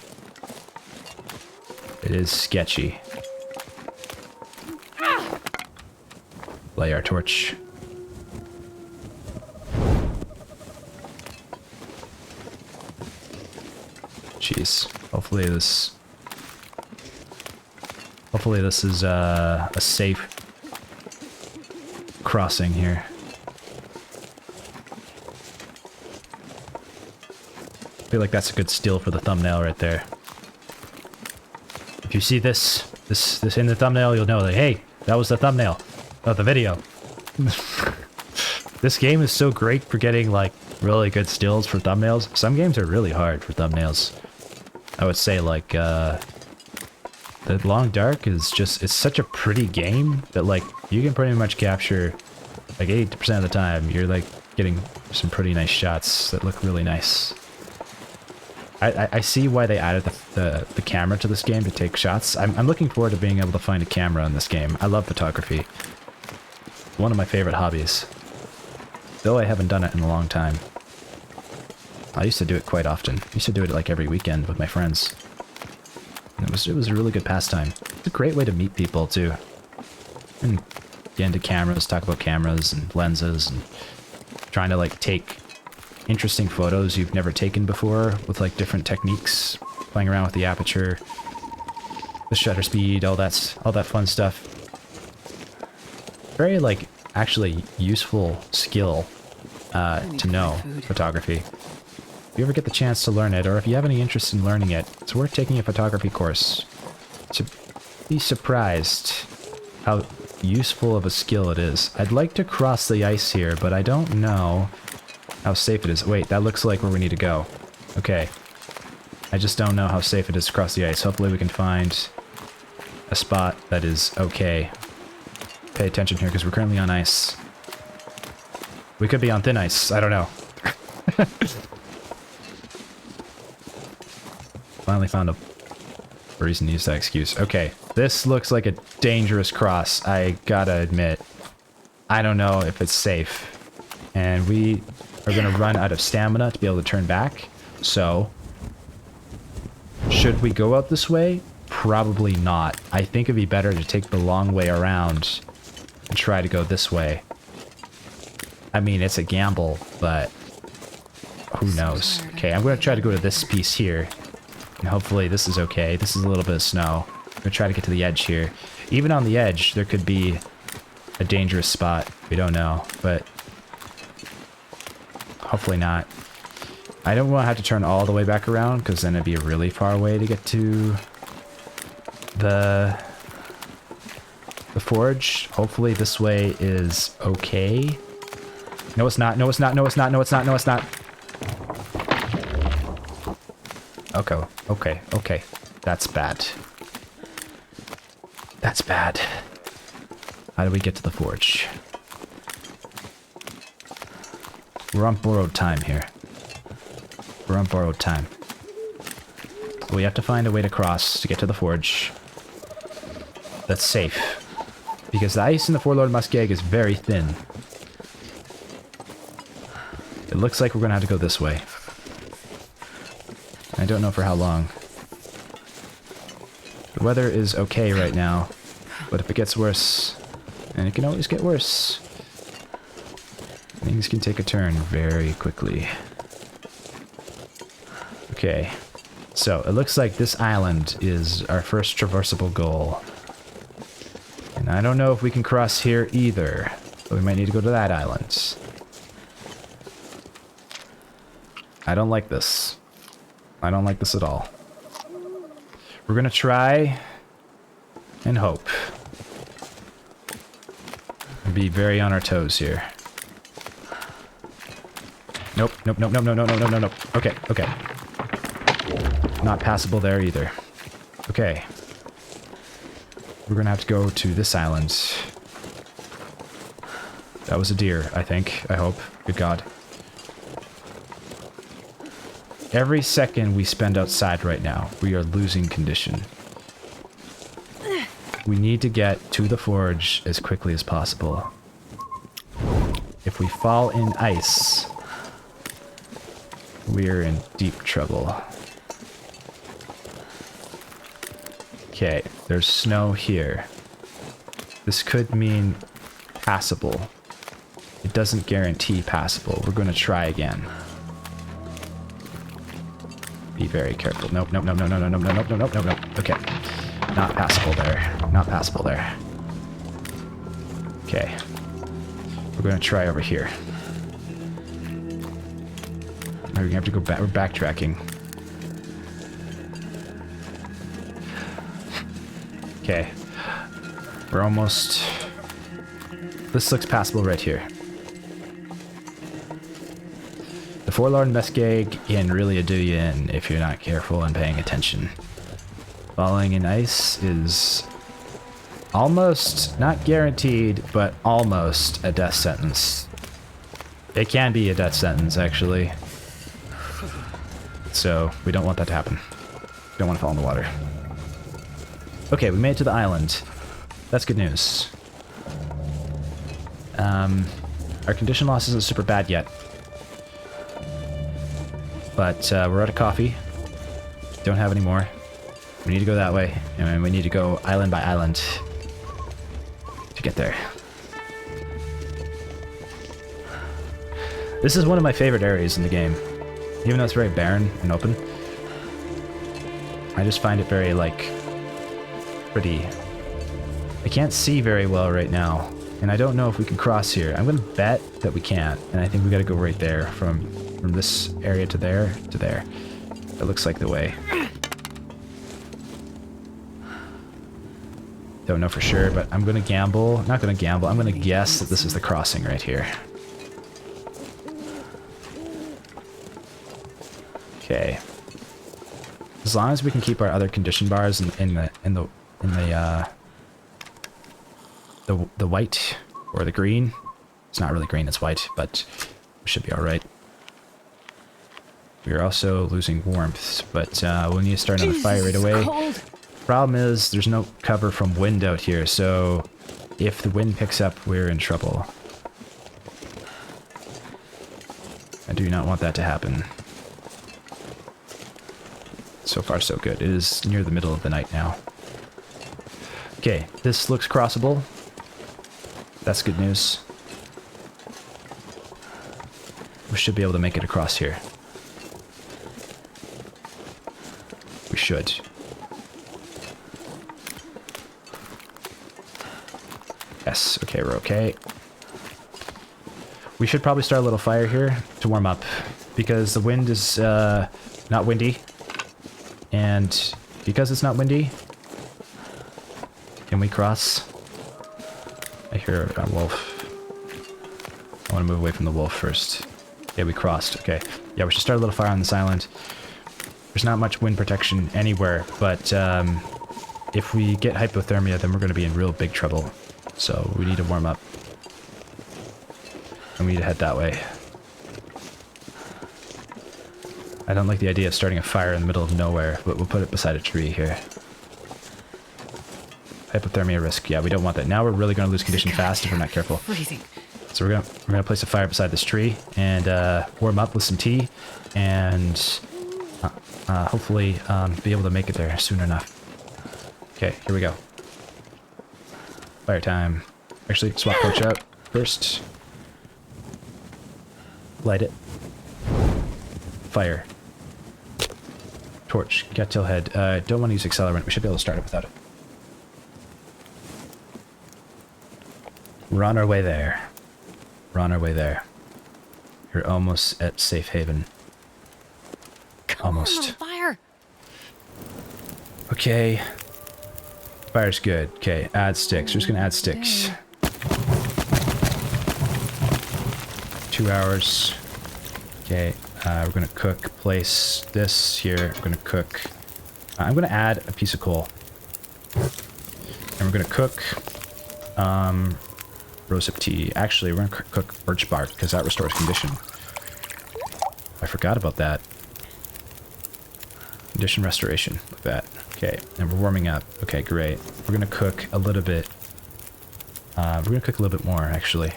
it is sketchy. Lay our torch. Jeez. Hopefully this is a safe crossing here. I feel like that's a good still for the thumbnail right there. If you see this in the thumbnail, you'll know that, hey, that was the thumbnail of the video. This game is so great for getting like really good stills for thumbnails. Some games are really hard for thumbnails. I would say like The Long Dark is just, it's such a pretty game that like you can pretty much capture like 80% of the time you're like getting some pretty nice shots that look really nice. I see why they added the camera to this game to take shots. I'm looking forward to being able to find a camera in this game. I love photography. One of my favorite hobbies. Though I haven't done it in a long time. I used to do it quite often. I used to do it like every weekend with my friends. And it was a really good pastime. It's a great way to meet people too. And get into cameras, talk about cameras and lenses and trying to like take interesting photos you've never taken before with like different techniques, playing around with the aperture, the shutter speed, all that fun stuff. Very like actually useful skill to know photography. If you ever get the chance to learn it, or if you have any interest in learning it, it's worth taking a photography course. To be surprised how useful of a skill it is. I'd like to cross the ice here, but I don't know how safe it is. Wait, that looks like where we need to go. Okay. I just don't know how safe it is to cross the ice. Hopefully we can find a spot that is okay. Pay attention here, because we're currently on ice. We could be on thin ice. I don't know. Finally found a reason to use that excuse. Okay, this looks like a dangerous cross, I gotta admit. I don't know if it's safe. And we are gonna run out of stamina to be able to turn back. So, should we go out this way? probably not. I think it'd be better to take the long way around and try to go this way. I mean, it's a gamble, but who knows? Okay, I'm going to try to go to this piece here. And hopefully this is okay. This is a little bit of snow. I'm going to try to get to the edge here. Even on the edge, there could be a dangerous spot. We don't know, but hopefully not. I don't want to have to turn all the way back around because then it'd be a really far way to get to the forge. Hopefully this way is okay. No, it's not. No, it's not. No, it's not. No, it's not. No, it's not. Okay. Okay. Okay. That's bad. That's bad. How do we get to the forge? We're on borrowed time here. We're on borrowed time. We have to find a way to cross to get to the forge that's safe. Because the ice in the Forlorn Muskeg is very thin. It looks like we're going to have to go this way. I don't know for how long. The weather is okay right now, but if it gets worse, and it can always get worse, things can take a turn very quickly. Okay, so it looks like this island is our first traversable goal. And I don't know if we can cross here either, but we might need to go to that island. I don't like this. I don't like this at all. We're gonna try and hope. Be very on our toes here. Nope, nope, nope, nope, no, no, no, no, no, no. Okay, okay. Not passable there either. Okay. We're gonna have to go to this island. That was a deer, I think. I hope. Good God. Every second we spend outside right now, we are losing condition. We need to get to the forge as quickly as possible. If we fall in ice, we're in deep trouble. Okay, there's snow here. This could mean passable. It doesn't guarantee passable. We're going to try again. Be very careful. Nope, nope, nope, no, no, no, no, no, no, no, no, no, no. Okay. Not passable there. Not passable there. Okay. We're going to try over here. We're going to have to go back. We're backtracking. Okay. We're almost... This looks passable right here. The Forlorn Muskeg can really do you in if you're not careful and paying attention. Falling in ice is almost, not guaranteed, but almost a death sentence. It can be a death sentence, actually. So, we don't want that to happen. We don't want to fall in the water. Okay, we made it to the island. That's good news. Our condition loss isn't super bad yet. But we're out of coffee. Don't have any more. We need to go that way. And we need to go island by island to get there. This is one of my favorite areas in the game. Even though it's very barren and open. I just find it very, like, pretty. I can't see very well right now. And I don't know if we can cross here. I'm going to bet that we can't. And I think we got to go right there from this area to there to there. That looks like the way. Don't know for sure, but I'm going to gamble. Not going to gamble. I'm going to guess that this is the crossing right here. Okay. As long as we can keep our other condition bars in the white or the green. It's not really green, it's white, but we should be all right. We are also losing warmth, but we need to start another fire right away. Cold. Problem is, there's no cover from wind out here, so if the wind picks up, we're in trouble. I do not want that to happen. So far, so good. It is near the middle of the night now. Okay, this looks crossable. That's good news. We should be able to make it across here. We should. Yes, okay, we're okay. We should probably start a little fire here to warm up, because the wind is not windy. And because it's not windy, can we cross? I hear a wolf. I want to move away from the wolf first. Yeah, we crossed. Okay. Yeah, we should start a little fire on this island. There's not much wind protection anywhere, but if we get hypothermia, then we're going to be in real big trouble. So we need to warm up. And we need to head that way. I don't like the idea of starting a fire in the middle of nowhere, but we'll put it beside a tree here. Hypothermia risk. Yeah, we don't want that. Now we're really going to lose condition fast if we're not careful. Freezing. So we're gonna place a fire beside this tree and warm up with some tea, and hopefully be able to make it there soon enough. Okay, here we go. Fire time. Actually, swap torch out first. Light it. Fire. Torch. Cattail head. Don't want to use accelerant. We should be able to start it without it. We're on our way there. We're on our way there. You're almost at safe haven. Almost. Fire. Okay. Fire's good. Okay, add sticks. We're just gonna add sticks. 2 hours. Okay, we're gonna place this here. We're gonna cook. I'm gonna add a piece of coal. And we're gonna cook rosehip tea. Actually, we're gonna cook birch bark because that restores condition. I forgot about that. Condition restoration, like that. Okay, and we're warming up. Okay, great. We're gonna cook a little bit. We're gonna cook a little bit more, actually.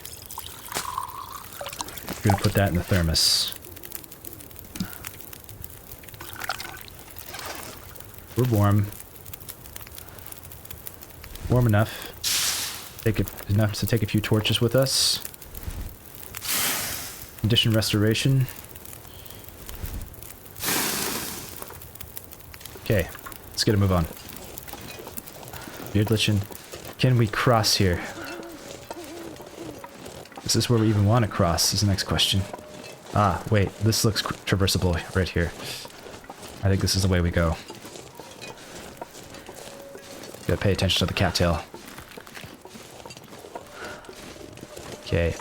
We're gonna put that in the thermos. We're warm. Warm enough. Enough to take a few torches with us. Condition restoration. Okay, let's get a move on. Beard lichen. Can we cross here? Is this where we even want to cross? Is the next question. Ah, wait, this looks traversable right here. I think this is the way we go. Gotta pay attention to the cattail. Okay.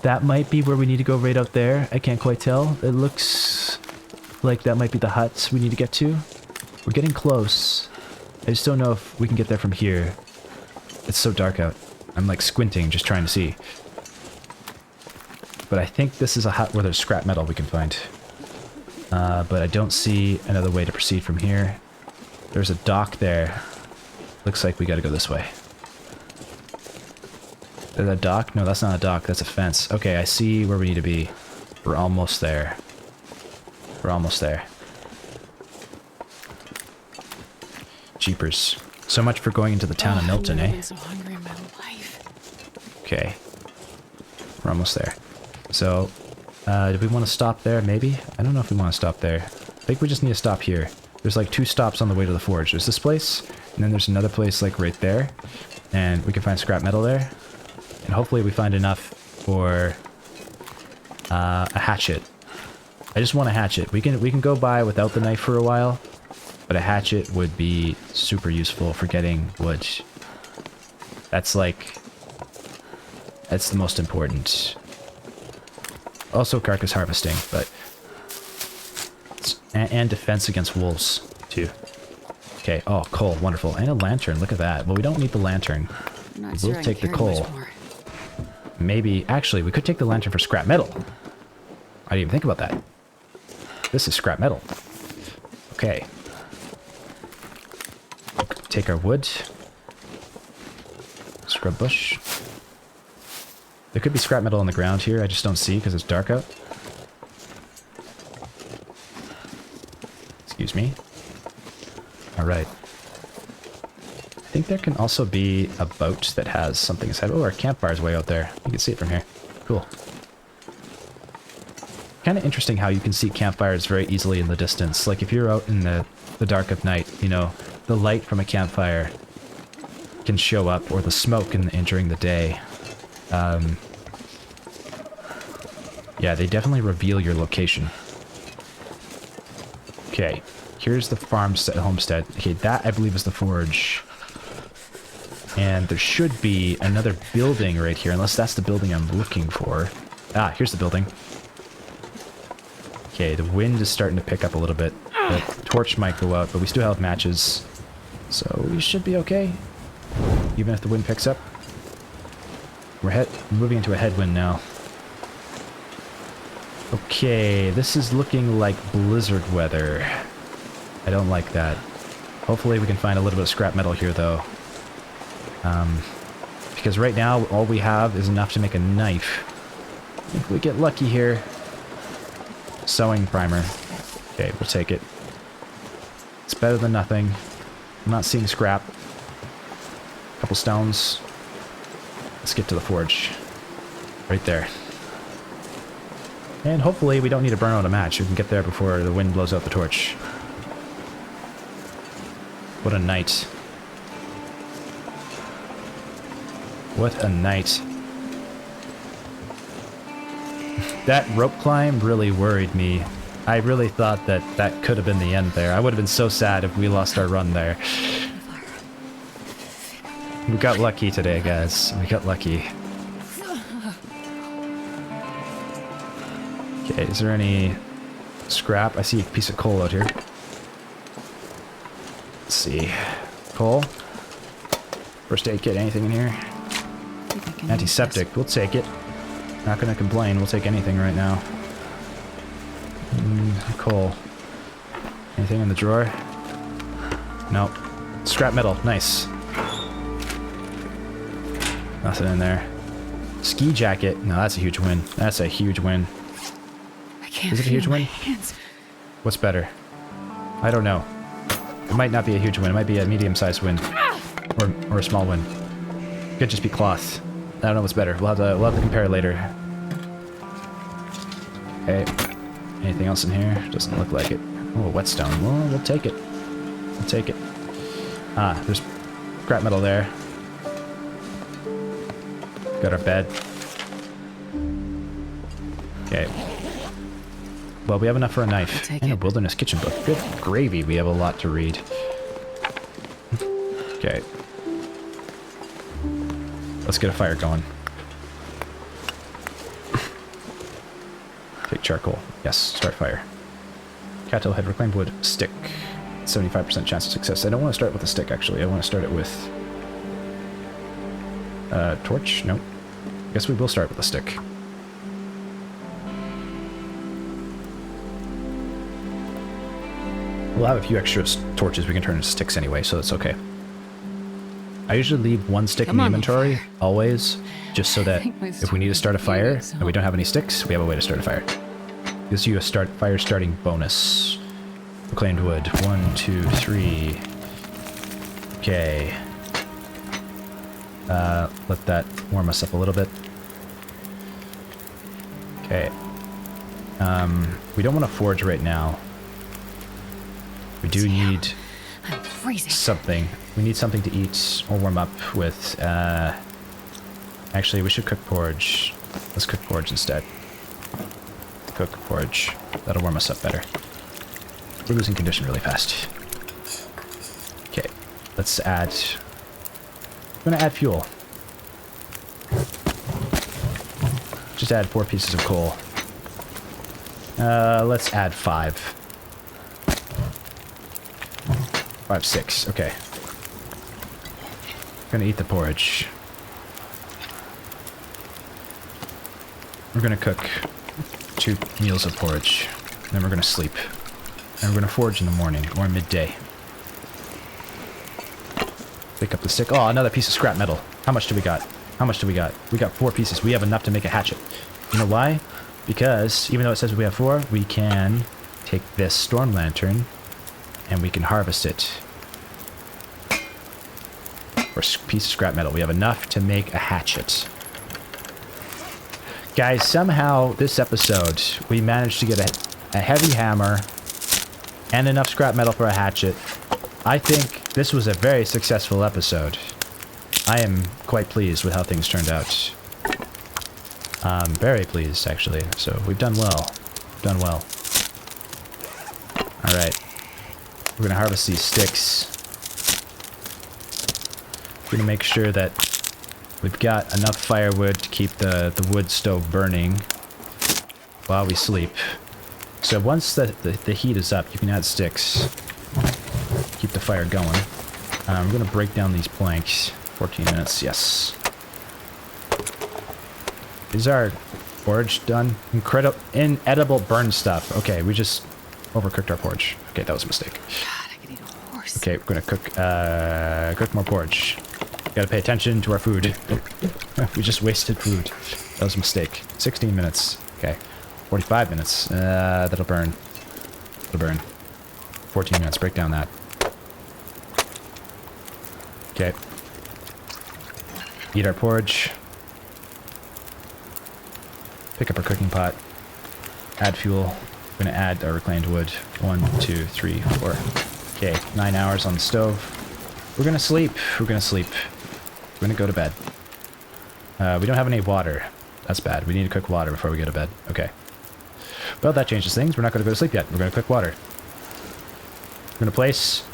That might be where we need to go right out there. I can't quite tell. It looks like that might be the huts we need to get to. We're getting close. I just don't know if we can get there from here. It's so dark out. I'm like squinting, just trying to see. But I think this is a hut where there's scrap metal we can find. But I don't see another way to proceed from here. There's a dock there. Looks like we gotta go this way. Is that a dock? No, that's not a dock. That's a fence. Okay, I see where we need to be. We're almost there. We're almost there. Jeepers. So much for going into the town of Milton, I've eh? been so hungry in my life. Okay. We're almost there. So, do we want to stop there, maybe? I don't know if we want to stop there. I think we just need to stop here. There's like 2 stops on the way to the forge. There's this place, and then there's another place like right there. And we can find scrap metal there. And hopefully we find enough for a hatchet. I just want a hatchet. We can go by without the knife for a while, but a hatchet would be super useful for getting wood. That's the most important. Also carcass harvesting, but and defense against wolves too. Okay. Oh, coal, wonderful, and a lantern. Look at that. Well, we don't need the lantern. I'm not We'll sure I take the carry coal. much more. Maybe, actually, we could take the lantern for scrap metal. I didn't even think about that. This is scrap metal. Okay. Take our wood. Scrub bush. There could be scrap metal on the ground here. I just don't see because it's dark out. Excuse me. Alright. I think there can also be a boat that has something inside. Oh, our campfire's way out there. You can see it from here. Cool. Kind of interesting how you can see campfires very easily in the distance. Like if you're out in the dark of night, you know, the light from a campfire can show up, or the smoke during the day. Yeah, they definitely reveal your location. Okay, here's the homestead. Okay, that I believe is the forge. And there should be another building right here, unless that's the building I'm looking for. Ah, here's the building. Okay, the wind is starting to pick up a little bit. The torch might go out, but we still have matches. So we should be okay, even if the wind picks up. We're moving into a headwind now. Okay, this is looking like blizzard weather. I don't like that. Hopefully we can find a little bit of scrap metal here, though. Because right now, all we have is enough to make a knife. If we get lucky here. Sewing primer. Okay, we'll take it. It's better than nothing. I'm not seeing scrap. A couple stones. Let's get to the forge. Right there. And hopefully we don't need to burn out a match. We can get there before the wind blows out the torch. What a night. What a night. That rope climb really worried me. I really thought that could have been the end there. I would have been so sad if we lost our run there. We got lucky today, guys. We got lucky. Okay, is there any scrap? I see a piece of coal out here. Let's see. Coal. First aid kit, anything in here? Antiseptic, we'll take it. Not gonna complain, we'll take anything right now. Coal. Anything in the drawer? Nope. Scrap metal, nice. Nothing in there. Ski jacket, no, that's a huge win. That's a huge win. I can't Is it a huge feel my win? hands. What's better? I don't know. It might not be a huge win, it might be a medium-sized win. Or a small win. Could just be cloth. I don't know what's better. We'll have to compare later. Okay. Anything else in here? Doesn't look like it. Oh, whetstone. Well, we'll take it. We'll take it. Ah, there's scrap metal there. Got our bed. Okay. Well, we have enough for a knife. And a wilderness kitchen book. Good gravy, we have a lot to read. Okay. Let's get a fire going. Take charcoal. Yes, start fire. Cattail head, reclaimed wood, stick. 75% chance of success. I don't want to start with a stick, actually. I want to start it with... torch? Nope. Guess we will start with a stick. We'll have a few extra torches we can turn into sticks anyway, so it's okay. I usually leave one stick in the inventory, always, just so that if we need to start a fire and we don't have any sticks, we have a way to start a fire. Gives you a fire starting bonus. Reclaimed wood. 1, 2, 3. Okay. Let that warm us up a little bit. Okay. We don't want to forge right now. We do need I'm freezing. something. We need something to eat or warm up with. Actually, we should cook porridge. Let's cook porridge instead. Cook porridge. That'll warm us up better. We're losing condition really fast. Okay, let's add... I'm gonna add fuel. Just add 4 pieces of coal. Let's add 5. 5, 6, okay. Gonna eat the porridge. We're gonna cook 2 meals of porridge. Then we're gonna sleep. And we're gonna forge in the morning, or midday. Pick up the stick. Oh, another piece of scrap metal. How much do we got? How much do we got? We got 4 pieces. We have enough to make a hatchet. You know why? Because, even though it says we have 4, we can take this storm lantern and we can harvest it. or piece of scrap metal. We have enough to make a hatchet. Guys, somehow this episode, we managed to get a heavy hammer and enough scrap metal for a hatchet. I think this was a very successful episode. I am quite pleased with how things turned out. Very pleased, actually. So we've done well. Done well. Alright. We're going to harvest these sticks. We're going to make sure that we've got enough firewood to keep the wood stove burning while we sleep. So once the heat is up, you can add sticks. Keep the fire going. I'm going to break down these planks. 14 minutes, yes. Is our porridge done? Inedible burn stuff. Okay, we just overcooked our porridge. Okay, that was a mistake. God, I could eat a horse. Okay, we're gonna cook more porridge. Gotta pay attention to our food. We just wasted food. That was a mistake. 16 minutes. Okay. 45 minutes. That'll burn. That'll burn. 14 minutes. Break down that. Okay. Eat our porridge. Pick up our cooking pot. Add fuel. We're gonna add our reclaimed wood. 1, 2, 3, 4. Okay, 9 hours on the stove. We're gonna sleep. We're gonna sleep. We're gonna go to bed. We don't have any water. That's bad. We need to cook water before we go to bed. Okay. Well, that changes things. We're not gonna go to sleep yet. We're gonna cook water. We're gonna place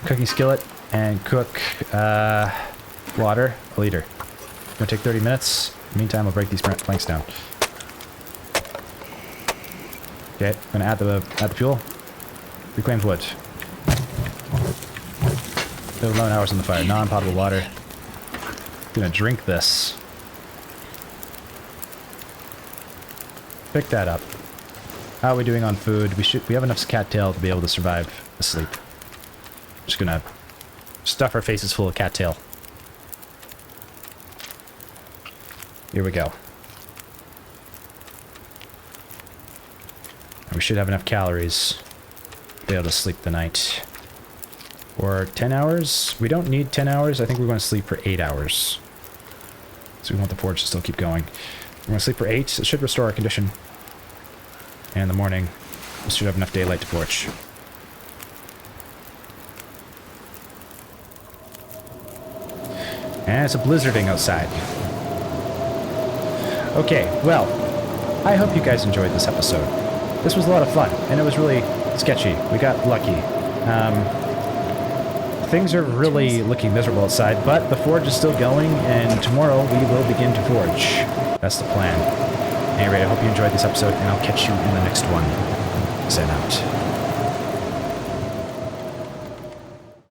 a cooking skillet and cook water a liter. It's gonna take 30 minutes. In the meantime, I'll break these planks down. Okay, I'm gonna add the fuel. Reclaimed wood. 11 hours on the fire. Non-potable water. Gonna drink this. Pick that up. How are we doing on food? We have enough cattail to be able to survive asleep. Just gonna stuff our faces full of cattail. Here we go. And we should have enough calories to be able to sleep the night. For 10 hours? We don't need 10 hours. I think we're going to sleep for 8 hours. So we want the forge to still keep going. We're going to sleep for 8. It should restore our condition. And in the morning, we should have enough daylight to forge. And it's a blizzarding outside. Okay, well, I hope you guys enjoyed this episode. This was a lot of fun, and it was really sketchy. We got lucky. Things are really looking miserable outside, but the forge is still going, and tomorrow we will begin to forge. That's the plan. Anyway, I hope you enjoyed this episode, and I'll catch you in the next one. Zen out.